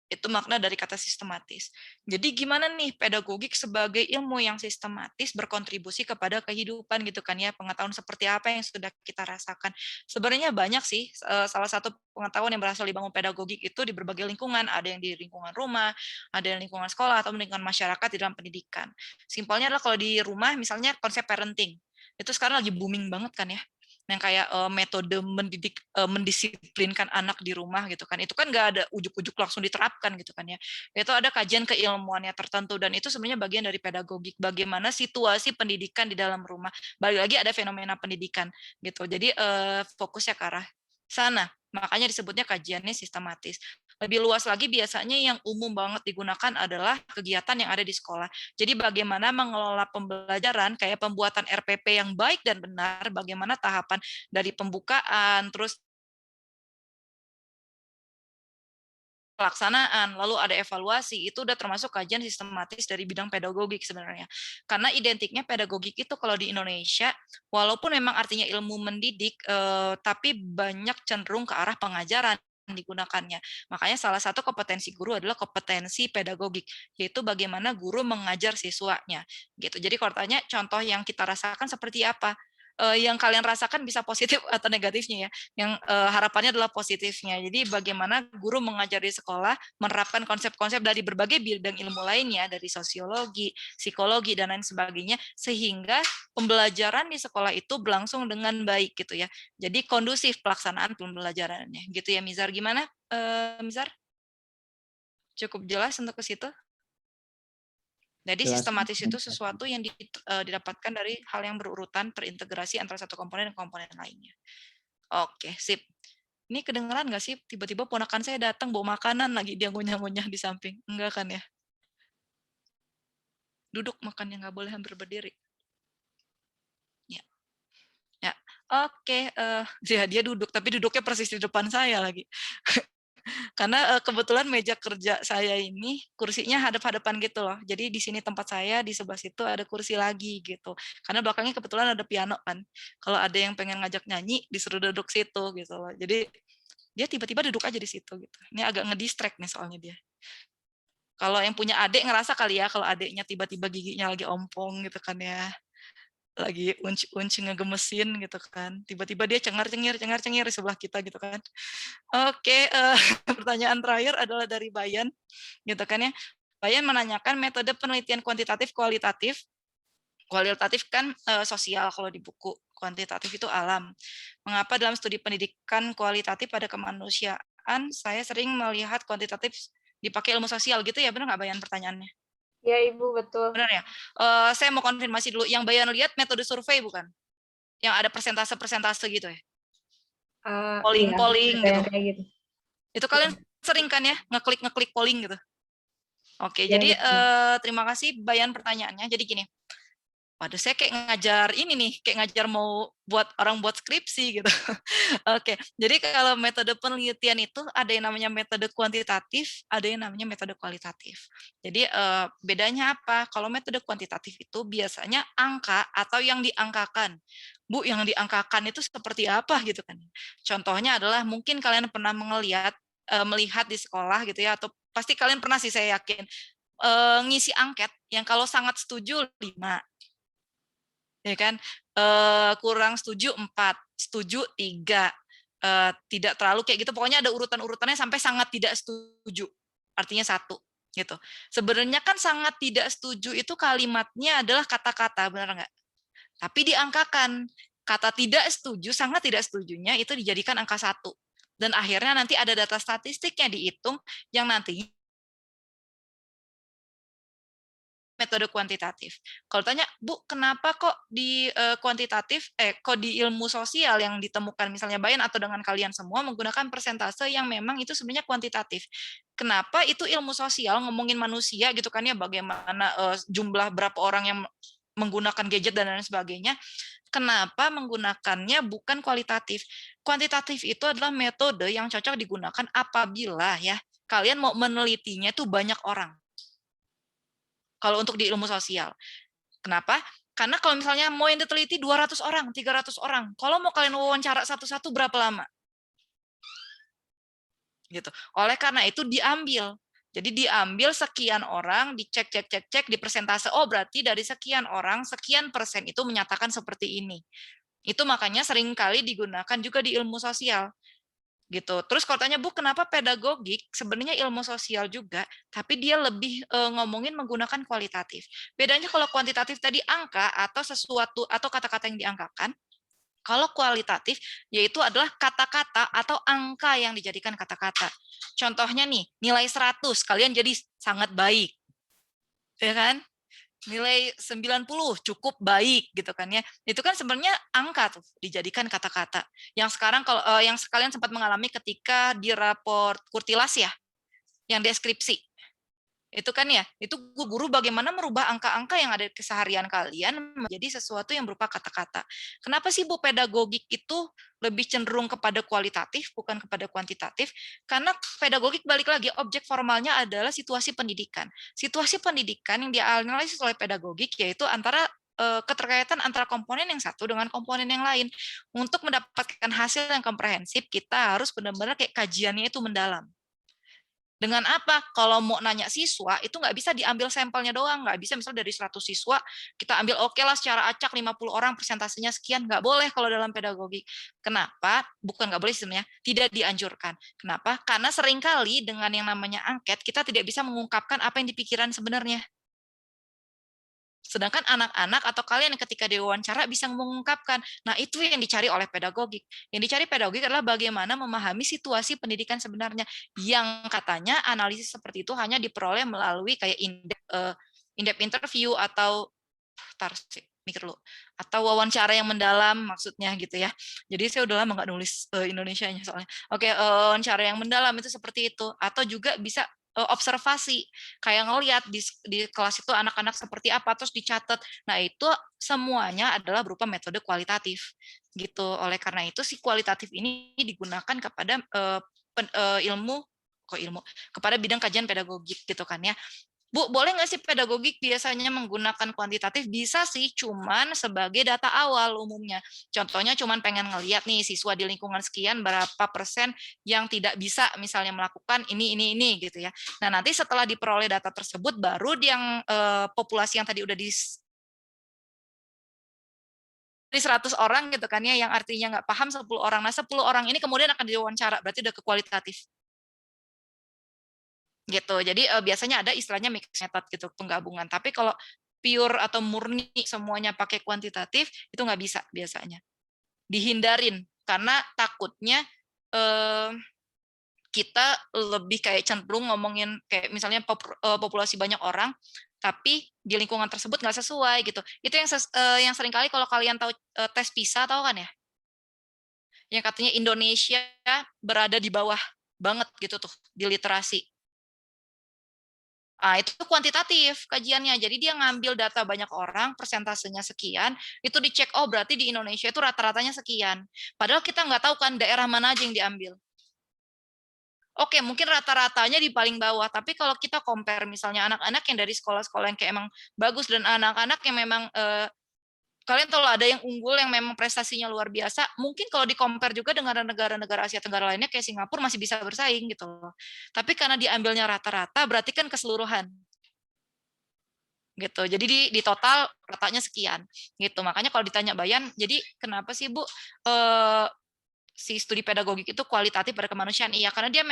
Itu makna dari kata sistematis. Jadi gimana nih pedagogik sebagai ilmu yang sistematis berkontribusi kepada kehidupan gitu kan ya, pengetahuan seperti apa yang sudah kita rasakan. Sebenarnya banyak sih, salah satu pengetahuan yang berasal dibangun pedagogik itu di berbagai lingkungan, ada yang di lingkungan rumah, ada yang lingkungan sekolah atau lingkungan masyarakat di dalam pendidikan. Simpelnya adalah kalau di rumah misalnya konsep parenting, itu sekarang lagi booming banget kan ya. Yang kayak metode mendidik, mendisiplinkan anak di rumah gitu kan, itu kan nggak ada ujuk-ujuk langsung diterapkan gitu kan ya, itu ada kajian keilmuannya tertentu dan itu sebenarnya bagian dari pedagogik, bagaimana situasi pendidikan di dalam rumah, balik lagi ada fenomena pendidikan gitu, jadi fokusnya ke arah sana, makanya disebutnya kajiannya sistematis. Lebih luas lagi biasanya yang umum banget digunakan adalah kegiatan yang ada di sekolah. Jadi bagaimana mengelola pembelajaran, kayak pembuatan RPP yang baik dan benar, bagaimana tahapan dari pembukaan, terus pelaksanaan, lalu ada evaluasi, itu udah termasuk kajian sistematis dari bidang pedagogik sebenarnya. Karena identiknya pedagogik itu kalau di Indonesia, walaupun memang artinya ilmu mendidik, tapi banyak cenderung ke arah pengajaran digunakannya. Makanya salah satu kompetensi guru adalah kompetensi pedagogik, yaitu bagaimana guru mengajar siswanya. Gitu. Jadi kalau tanya contoh yang kita rasakan seperti apa? Yang kalian rasakan bisa positif atau negatifnya ya. Yang harapannya adalah positifnya. Jadi bagaimana guru mengajar di sekolah, menerapkan konsep-konsep dari berbagai bidang ilmu lainnya, dari sosiologi, psikologi, dan lain sebagainya, sehingga pembelajaran di sekolah itu berlangsung dengan baik gitu ya. Jadi kondusif pelaksanaan pembelajarannya. Gitu ya, Mizar. Gimana, Mizar? Cukup jelas untuk ke situ? Jadi Jelas. sistematis itu sesuatu yang didapatkan dari hal yang berurutan terintegrasi antara satu komponen dan komponen lainnya. Oke, sip. Ini kedengeran nggak sih? Tiba-tiba ponakan saya datang bawa makanan lagi, dia ngunyah-ngunyah di samping. Enggak kan ya? Duduk makannya, nggak boleh hampir berdiri. Ya. Ya. Oke, dia duduk, tapi duduknya persis di depan saya lagi. Karena kebetulan meja kerja saya ini kursinya hadap-hadapan gitu loh. Jadi di sini tempat saya, di sebelah situ ada kursi lagi gitu. Karena belakangnya kebetulan ada piano kan. Kalau ada yang pengen ngajak nyanyi, disuruh duduk situ gitu loh. Jadi dia tiba-tiba duduk aja di situ gitu. Ini agak ngedistract nih soalnya dia. Kalau yang punya adik ngerasa kali ya, kalau adiknya tiba-tiba giginya lagi ompong gitu kan ya. Lagi unci ngegemesin gitu kan. Tiba-tiba dia cengar-cengir di sebelah kita gitu kan. Oke, pertanyaan terakhir adalah dari Bayan, gitu kan ya. Bayan menanyakan metode penelitian kuantitatif kualitatif. Kualitatif kan sosial kalau di buku, kuantitatif itu alam. Mengapa dalam studi pendidikan kualitatif pada kemanusiaan saya sering melihat kuantitatif dipakai ilmu sosial gitu ya, benar nggak Bayan pertanyaannya? Ya, Ibu, betul. Benar ya? Saya mau konfirmasi dulu, yang Bayan lihat metode survei bukan? Yang ada persentase-persentase gitu ya? Polling gitu. Kayak gitu. Itu kalian sering kan ya ngeklik polling gitu. Oke, Ya, jadi betul. terima kasih Bayan pertanyaannya. Jadi gini, waduh saya kayak ngajar ini nih, kayak ngajar mau buat orang buat skripsi gitu. Oke, jadi kalau metode penelitian itu ada yang namanya metode kuantitatif, ada yang namanya metode kualitatif. Jadi bedanya apa? Kalau metode kuantitatif itu biasanya angka atau yang diangkakan. Bu, yang diangkakan itu seperti apa gitu kan? Contohnya adalah mungkin kalian pernah melihat di sekolah gitu ya, atau pasti kalian pernah sih saya yakin ngisi angket yang kalau sangat setuju 5, ya kan, kurang setuju 4, setuju 3, tidak terlalu kayak gitu, pokoknya ada urutan-urutannya sampai sangat tidak setuju, artinya 1 gitu. Sebenarnya kan sangat tidak setuju itu kalimatnya adalah kata-kata, benar nggak? Tapi diangkakan, kata tidak setuju, sangat tidak setujunya itu dijadikan angka 1. Dan akhirnya nanti ada data statistiknya dihitung yang nantinya metode kuantitatif. Kalau tanya, Bu, kenapa kok di kuantitatif, kok di ilmu sosial yang ditemukan misalnya Bayan atau dengan kalian semua menggunakan persentase yang memang itu sebenarnya kuantitatif. Kenapa itu ilmu sosial ngomongin manusia gitu kan ya, bagaimana jumlah berapa orang yang menggunakan gadget dan lain sebagainya. Kenapa menggunakannya bukan kualitatif? Kuantitatif itu adalah metode yang cocok digunakan apabila ya kalian mau menelitinya itu banyak orang. Kalau untuk di ilmu sosial. Kenapa? Karena kalau misalnya mau yang diteliti 200 orang, 300 orang, kalau mau kalian wawancara satu-satu berapa lama? Gitu. Oleh karena itu diambil. Jadi diambil sekian orang, dicek di persentase. Oh, berarti dari sekian orang, sekian persen itu menyatakan seperti ini. Itu makanya seringkali digunakan juga di ilmu sosial. Gitu. Terus kalau tanya, Bu, kenapa pedagogik? Sebenarnya ilmu sosial juga, tapi dia lebih ngomongin menggunakan kualitatif. Bedanya kalau kuantitatif tadi angka atau sesuatu atau kata-kata yang diangkakan, kalau kualitatif yaitu adalah kata-kata atau angka yang dijadikan kata-kata. Contohnya nih, nilai 100, kalian jadi sangat baik. Ya kan? Nilai 90 cukup baik gitu kan ya. Itu kan sebenarnya angka tuh dijadikan kata-kata. Yang sekarang kalau yang sekalian sempat mengalami ketika di raport Kurtilas ya, yang deskripsi. Itu kan ya, itu guru bagaimana merubah angka-angka yang ada di keseharian kalian menjadi sesuatu yang berupa kata-kata. Kenapa sih Bu pedagogik itu lebih cenderung kepada kualitatif bukan kepada kuantitatif? Karena pedagogik balik lagi objek formalnya adalah situasi pendidikan. Situasi pendidikan yang dianalisis oleh pedagogik yaitu antara keterkaitan antara komponen yang satu dengan komponen yang lain. Untuk mendapatkan hasil yang komprehensif, kita harus benar-benar kayak kajiannya itu mendalam. Dengan apa? Kalau mau nanya siswa, itu nggak bisa diambil sampelnya doang. Nggak bisa misal dari 100 siswa, kita ambil oke lah secara acak 50 orang, persentasenya sekian. Nggak boleh kalau dalam pedagogik. Kenapa? Bukan nggak boleh sebenarnya, tidak dianjurkan. Kenapa? Karena seringkali dengan yang namanya angket, kita tidak bisa mengungkapkan apa yang dipikiran sebenarnya. Sedangkan anak-anak atau kalian yang ketika diwawancara bisa mengungkapkan. Nah, itu yang dicari oleh pedagogik. Yang dicari pedagogik adalah bagaimana memahami situasi pendidikan sebenarnya. Yang katanya analisis seperti itu hanya diperoleh melalui kayak in-depth interview atau mikir dulu. Atau wawancara yang mendalam maksudnya gitu ya. Jadi saya udah lama nggak nulis Indonesianya soalnya. Oke, wawancara yang mendalam itu seperti itu. Atau juga bisa observasi, kayak ngelihat di kelas itu anak-anak seperti apa, terus dicatat. Nah, itu semuanya adalah berupa metode kualitatif. Gitu. Oleh karena itu, si kualitatif ini digunakan kepada kepada bidang kajian pedagogik gitu kan ya. Bu, boleh nggak sih pedagogik biasanya menggunakan kuantitatif? Bisa sih, cuman sebagai data awal umumnya. Contohnya cuman pengen ngelihat nih siswa di lingkungan sekian berapa persen yang tidak bisa misalnya melakukan ini gitu ya. Nah, nanti setelah diperoleh data tersebut baru yang populasi yang tadi udah di 100 orang gitu kan ya, yang artinya nggak paham 10 orang. Nah, 10 orang ini kemudian akan diwawancara, berarti udah ke kualitatif. Gitu. Jadi biasanya ada istilahnya mix method gitu, penggabungan. Tapi kalau pure atau murni semuanya pakai kuantitatif itu nggak bisa biasanya. Dihindarin karena takutnya kita lebih kayak cenderung ngomongin kayak misalnya populasi banyak orang, tapi di lingkungan tersebut nggak sesuai gitu. Itu yang sering kali kalau kalian tahu tes PISA tahu kan ya? Yang katanya Indonesia berada di bawah banget gitu tuh di literasi. Itu kuantitatif kajiannya. Jadi dia ngambil data banyak orang, persentasenya sekian, itu dicek, oh berarti di Indonesia itu rata-ratanya sekian. Padahal kita nggak tahu kan daerah mana aja yang diambil. Oke, mungkin rata-ratanya di paling bawah, tapi kalau kita compare misalnya anak-anak yang dari sekolah-sekolah yang kayak emang bagus dan anak-anak yang memang kalian tahu ada yang unggul yang memang prestasinya luar biasa, mungkin kalau di-compare juga dengan negara-negara Asia Tenggara lainnya kayak Singapura masih bisa bersaing gitu loh. Tapi karena diambilnya rata-rata berarti kan keseluruhan. Gitu. Jadi di total ratanya sekian. Gitu. Makanya kalau ditanya Bayan, jadi kenapa sih Bu si studi pedagogik itu kualitatif pada kemanusiaan? Iya, karena dia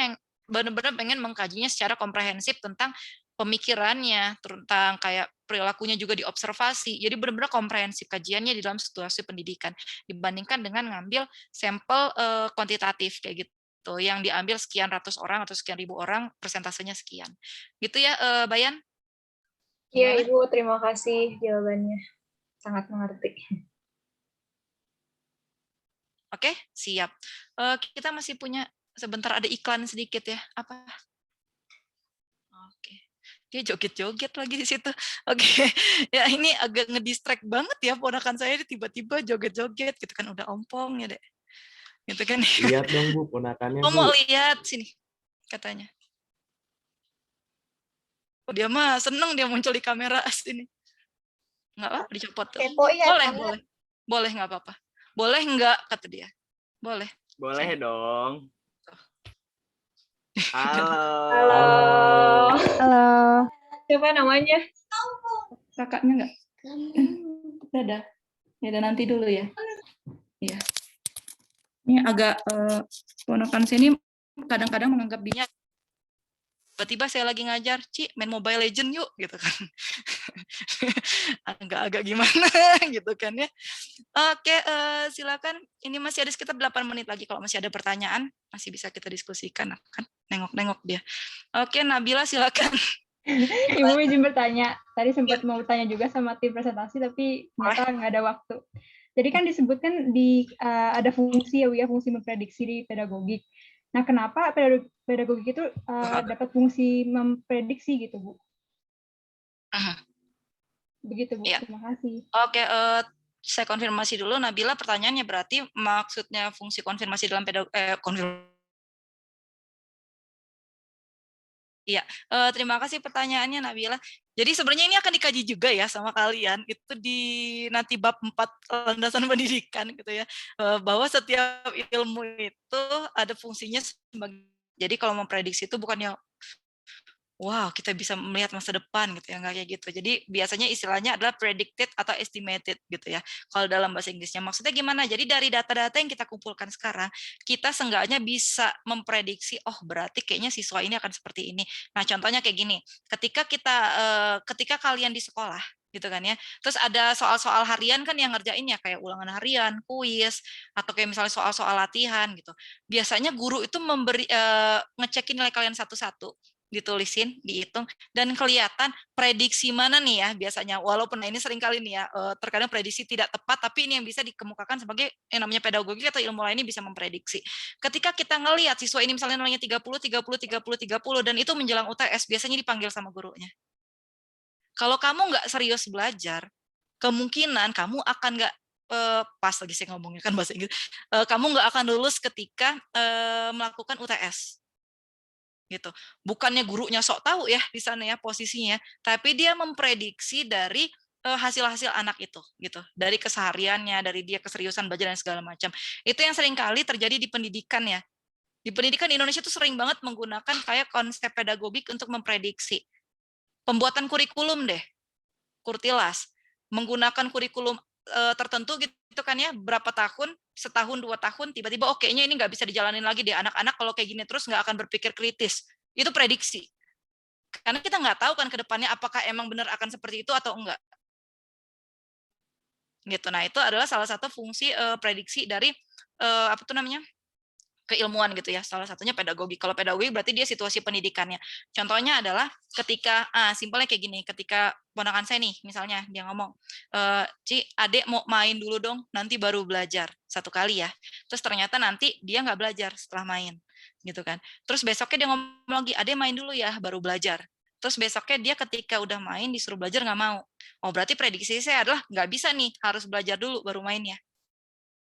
benar-benar pengen mengkajinya secara komprehensif tentang pemikirannya, tentang kayak perilakunya juga diobservasi. Jadi benar-benar komprehensif kajiannya di dalam situasi pendidikan dibandingkan dengan ngambil sampel kuantitatif kayak gitu yang diambil sekian ratus orang atau sekian ribu orang, persentasenya sekian. Gitu ya, Bayan? Iya, Ibu, terima kasih jawabannya. Sangat mengerti. Oke, siap. Kita masih punya sebentar ada iklan sedikit ya. Apa? Oke. Dia joget-joget lagi di situ. Oke. Ya ini agak ngedistract banget ya ponakan saya tiba-tiba joget-joget gitu kan udah ompong ya, Dek. Gitu kan. Lihat dong Bu ponakannya Bu. Mau lihat sini katanya. Oh, dia mah seneng dia muncul di kamera sini. Enggak apa dicopot tuh. Boleh. Boleh enggak apa-apa. Boleh enggak kata dia. Boleh. Boleh dong. Halo. Halo. Siapa namanya? Kakaknya enggak? Dadah. Ya udah nanti dulu ya. Iya. Ini agak ponakan sini kadang-kadang menganggap dia tiba-tiba saya lagi ngajar, Ci, main Mobile Legend yuk, gitu kan. Agak-agak gimana, gitu kan ya. Oke, silakan. Ini masih ada sekitar 8 menit lagi. Kalau masih ada pertanyaan, masih bisa kita diskusikan. Kan nengok-nengok dia. Oke, Nabila silakan. Ibu izin bertanya. Tadi sempat mau tanya juga sama tim presentasi, tapi ternyata nggak ada waktu. Jadi kan disebutkan ada fungsi ya, fungsi memprediksi di pedagogik. Nah, kenapa pedagogik itu dapat fungsi memprediksi gitu, Bu? Begitu, Bu. Iya. Terima kasih. Oke, saya konfirmasi dulu. Nabila, pertanyaannya berarti maksudnya fungsi konfirmasi dalam Iya, terima kasih pertanyaannya Nabila. Jadi sebenarnya ini akan dikaji juga ya sama kalian, itu di nanti bab 4 landasan pendidikan gitu ya, bahwa setiap ilmu itu ada fungsinya jadi kalau memprediksi itu bukannya wow, kita bisa melihat masa depan gitu ya, nggak kayak gitu. Jadi biasanya istilahnya adalah predicted atau estimated gitu ya. Kalau dalam bahasa Inggrisnya maksudnya gimana? Jadi dari data-data yang kita kumpulkan sekarang, kita seenggaknya bisa memprediksi, oh berarti kayaknya siswa ini akan seperti ini. Nah contohnya kayak gini, ketika kalian di sekolah gitu kan ya, terus ada soal-soal harian kan yang ngerjain ya kayak ulangan harian, kuis, atau kayak misalnya soal-soal latihan gitu. Biasanya guru itu ngecekin nilai kalian satu-satu, ditulisin, dihitung, dan kelihatan prediksi mana nih ya biasanya, walaupun ini sering kali nih ya, terkadang prediksi tidak tepat, tapi ini yang bisa dikemukakan sebagai yang namanya pedagogi atau ilmu lainnya bisa memprediksi. Ketika kita ngelihat siswa ini misalnya nilainya 30, 30, 30, 30, dan itu menjelang UTS, biasanya dipanggil sama gurunya. Kalau kamu nggak serius belajar, kemungkinan kamu akan nggak, pas lagi saya ngomongnya kan bahasa Inggris, kamu nggak akan lulus ketika melakukan UTS. Gitu. Bukannya gurunya sok tahu ya di sana ya posisinya, tapi dia memprediksi dari hasil-hasil anak itu gitu, dari kesehariannya, dari dia keseriusan belajar dan segala macam. Itu yang sering kali terjadi di pendidikan ya. Di pendidikan Indonesia itu sering banget menggunakan kayak konsep pedagogik untuk memprediksi. Pembuatan kurikulum deh, Kurtilas, menggunakan kurikulum tertentu gitu kan ya, berapa tahun, setahun, 2 tahun, tiba-tiba oh kayaknya ini nggak bisa dijalanin lagi deh, anak-anak kalau kayak gini terus nggak akan berpikir kritis. Itu prediksi. Karena kita nggak tahu kan ke depannya apakah emang benar akan seperti itu atau enggak. Gitu. Nah, itu adalah salah satu fungsi prediksi dari apa tuh namanya? Keilmuan gitu ya, salah satunya pedagogi. Kalau pedagogi berarti dia situasi pendidikannya. Contohnya adalah ketika, simpelnya kayak gini, ketika ponakan saya nih, misalnya dia ngomong, Ci, adek mau main dulu dong, nanti baru belajar. 1 kali ya. Terus ternyata nanti dia nggak belajar setelah main. Gitu kan. Terus besoknya dia ngomong lagi, adek main dulu ya, baru belajar. Terus besoknya dia ketika udah main, disuruh belajar nggak mau. Oh berarti prediksi saya adalah nggak bisa nih, harus belajar dulu baru mainnya.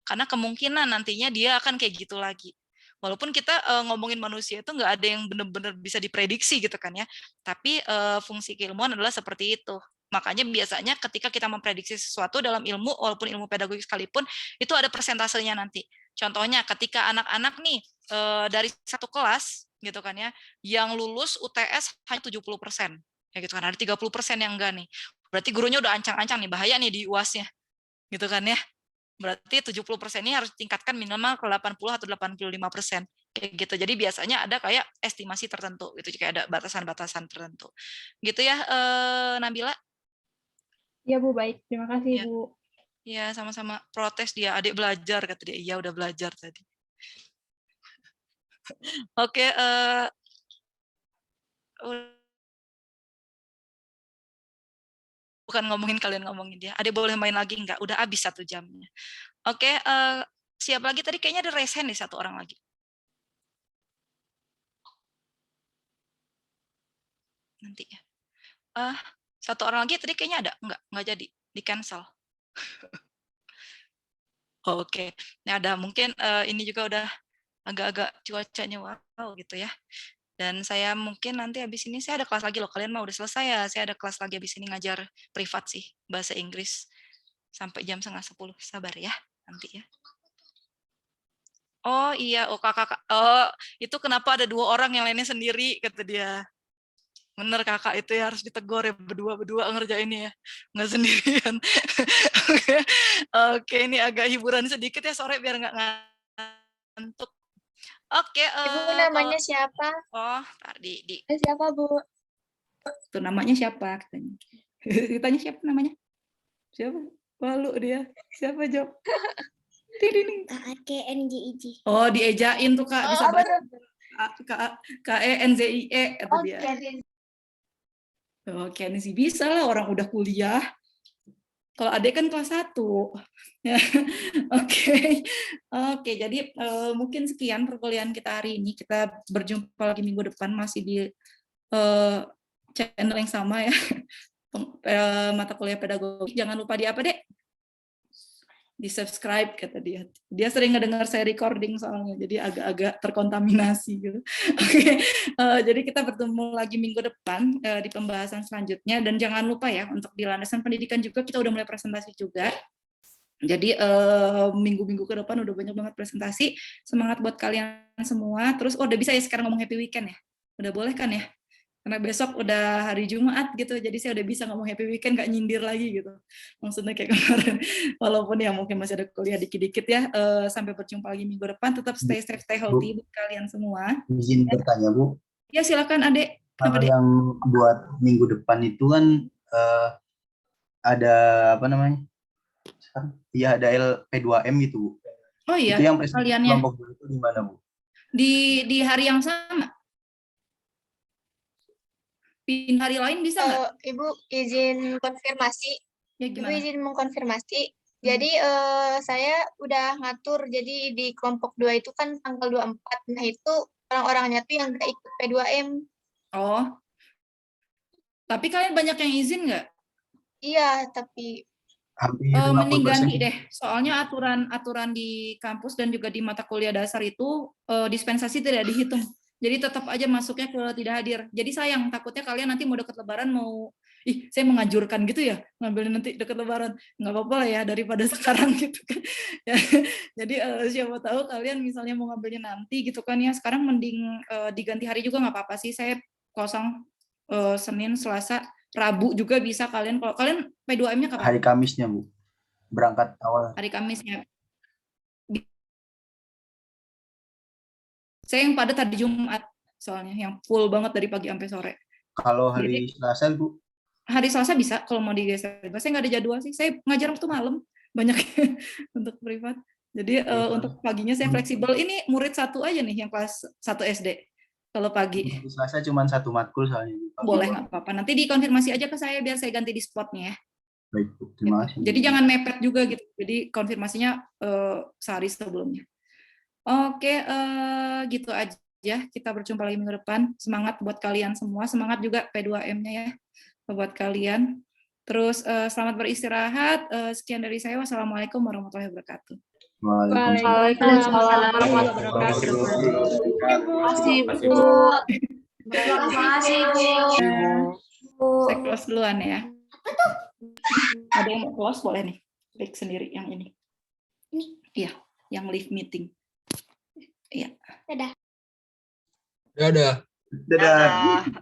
Karena kemungkinan nantinya dia akan kayak gitu lagi. Walaupun kita ngomongin manusia itu nggak ada yang benar-benar bisa diprediksi gitu kan ya, tapi fungsi keilmuan adalah seperti itu. Makanya biasanya ketika kita memprediksi sesuatu dalam ilmu, walaupun ilmu pedagogi sekalipun, itu ada persentasenya nanti. Contohnya ketika anak-anak nih dari 1 kelas gitu kan ya, yang lulus UTS hanya 70%. Ya gitu kan, ada 30% yang enggak nih. Berarti gurunya udah ancang-ancang nih, bahaya nih di UAS-nya. Gitu kan ya. Berarti 70% ini harus ditingkatkan minimal ke 80 atau 85%. Kayak gitu. Jadi biasanya ada kayak estimasi tertentu gitu, kayak ada batasan-batasan tertentu. Gitu ya, Nabila? Ya, Bu, baik. Terima kasih, Ya. Bu. Iya, sama-sama. Protes dia, adik belajar kata dia. Iya, udah belajar tadi. Oke, bukan ngomongin kalian, ngomongin dia. Adek boleh main lagi enggak? Udah habis 1 jamnya. Oke, siap lagi tadi kayaknya ada raise hand nih 1 orang lagi. Nanti ya. 1 orang lagi tadi kayaknya ada? Enggak jadi, di cancel. Oke. Nah, ada mungkin ini juga udah agak-agak cuacanya wow gitu ya. Dan saya mungkin nanti habis ini saya ada kelas lagi loh. Kalian mau udah selesai ya? Saya ada kelas lagi habis ini ngajar privat sih, bahasa Inggris sampai jam 9:30. Sabar ya, nanti ya. Oh iya, oh kakak, oh itu kenapa ada 2 orang yang lainnya sendiri kata dia. Bener kakak itu ya harus ditegur ya, berdua ngerjainnya ya, nggak sendirian. Oke, ini agak hiburan sedikit ya sore biar nggak ngantuk. Oke, Ibu namanya siapa? Oh, tadi di. Siapa, Bu? Tuh namanya siapa katanya. Ditanya siapa namanya? Siapa? Malu dia. Siapa jawab? KENZIE. Oh, diejain tuh Kak, bisa baca. KENZIE kata dia. Oke, ini sih bisa lah orang udah kuliah. Kalau adik kan kelas 1. Ya. Oke. Oke, jadi mungkin sekian perkuliahan kita hari ini. Kita berjumpa lagi minggu depan masih di channel yang sama ya. Mata kuliah pedagogi. Jangan lupa di apa, Dek? Di subscribe kata dia. Dia sering ngedengar saya recording soalnya, jadi agak-agak terkontaminasi gitu. Oke, jadi kita bertemu lagi minggu depan di pembahasan selanjutnya, dan jangan lupa ya untuk di landasan pendidikan juga kita udah mulai presentasi juga. Jadi minggu-minggu ke depan udah banyak banget presentasi. Semangat buat kalian semua. Terus udah bisa ya sekarang ngomong happy weekend ya? Udah boleh kan ya? Karena besok udah hari Jumat gitu, jadi saya udah bisa ngomong happy weekend, gak nyindir lagi gitu. Maksudnya kayak kemarin, walaupun ya mungkin masih ada kuliah dikit-dikit ya, sampai berjumpa lagi minggu depan, tetap stay safe, stay healthy buat kalian semua. Izin bertanya, Bu. Ya silakan Adek. Kalau yang buat minggu depan itu kan ada apa namanya? Iya, ada LP2M gitu, Bu. Oh iya, itu yang presentasi kaliannya kelompok dua itu di mana, Bu? di hari yang sama. Pin hari lain bisa nggak? Ibu izin konfirmasi. Ya, Ibu gimana? izin mengkonfirmasi. Jadi saya udah ngatur, jadi di kelompok 2 itu kan tanggal 24. Nah itu orang-orangnya tuh yang nggak ikut P2M. Oh. Tapi kalian banyak yang izin nggak? Iya, tapi hampir mending 50%. ganti deh. Soalnya aturan di kampus dan juga di mata kuliah dasar itu dispensasi tidak dihitung. Jadi tetap aja masuknya ke tidak hadir. Jadi sayang, takutnya kalian nanti mau deket lebaran mau, saya menganjurkan gitu ya, ngambilin nanti deket lebaran. Nggak apa-apa lah ya, daripada sekarang gitu kan. Ya, jadi siapa tahu kalian misalnya mau ngambilnya nanti gitu kan ya, sekarang mending diganti hari juga nggak apa-apa sih. Saya kosong Senin, Selasa, Rabu juga bisa kalian. Kalau kalian P2M-nya kapan? Hari Kamisnya, Bu. Berangkat awal. Hari Kamisnya. Saya yang padat hari Jumat soalnya, yang full banget dari pagi sampai sore. Kalau hari Jadi, Selasa, Bu? Hari Selasa bisa kalau mau digeser. Saya nggak ada jadwal sih. Saya ngajar waktu malam banyak untuk privat. Jadi untuk paginya saya fleksibel. Ini murid 1 aja nih yang kelas 1 SD. Kalau pagi. Hari Selasa cuma 1 matkul soalnya. Boleh, nggak apa-apa. Nanti dikonfirmasi aja ke saya biar saya ganti di spotnya ya. Baik, Bu. Terima kasih. Jadi jangan mepet juga gitu. Jadi konfirmasinya sehari sebelumnya. Oke, gitu aja. Kita berjumpa lagi minggu depan. Semangat buat kalian semua. Semangat juga P2M-nya ya buat kalian. Terus selamat beristirahat. Sekian dari saya. Wassalamualaikum warahmatullahi wabarakatuh. Waalaikumsalam warahmatullahi wabarakatuh. Terima kasih, Bu. Terima kasih, Bu. Saya close duluan ya. Ada yang mau close boleh nih. Klik sendiri yang ini. Ini? Iya, yang live meeting. Iya. Dadah. Dadah. Dadah.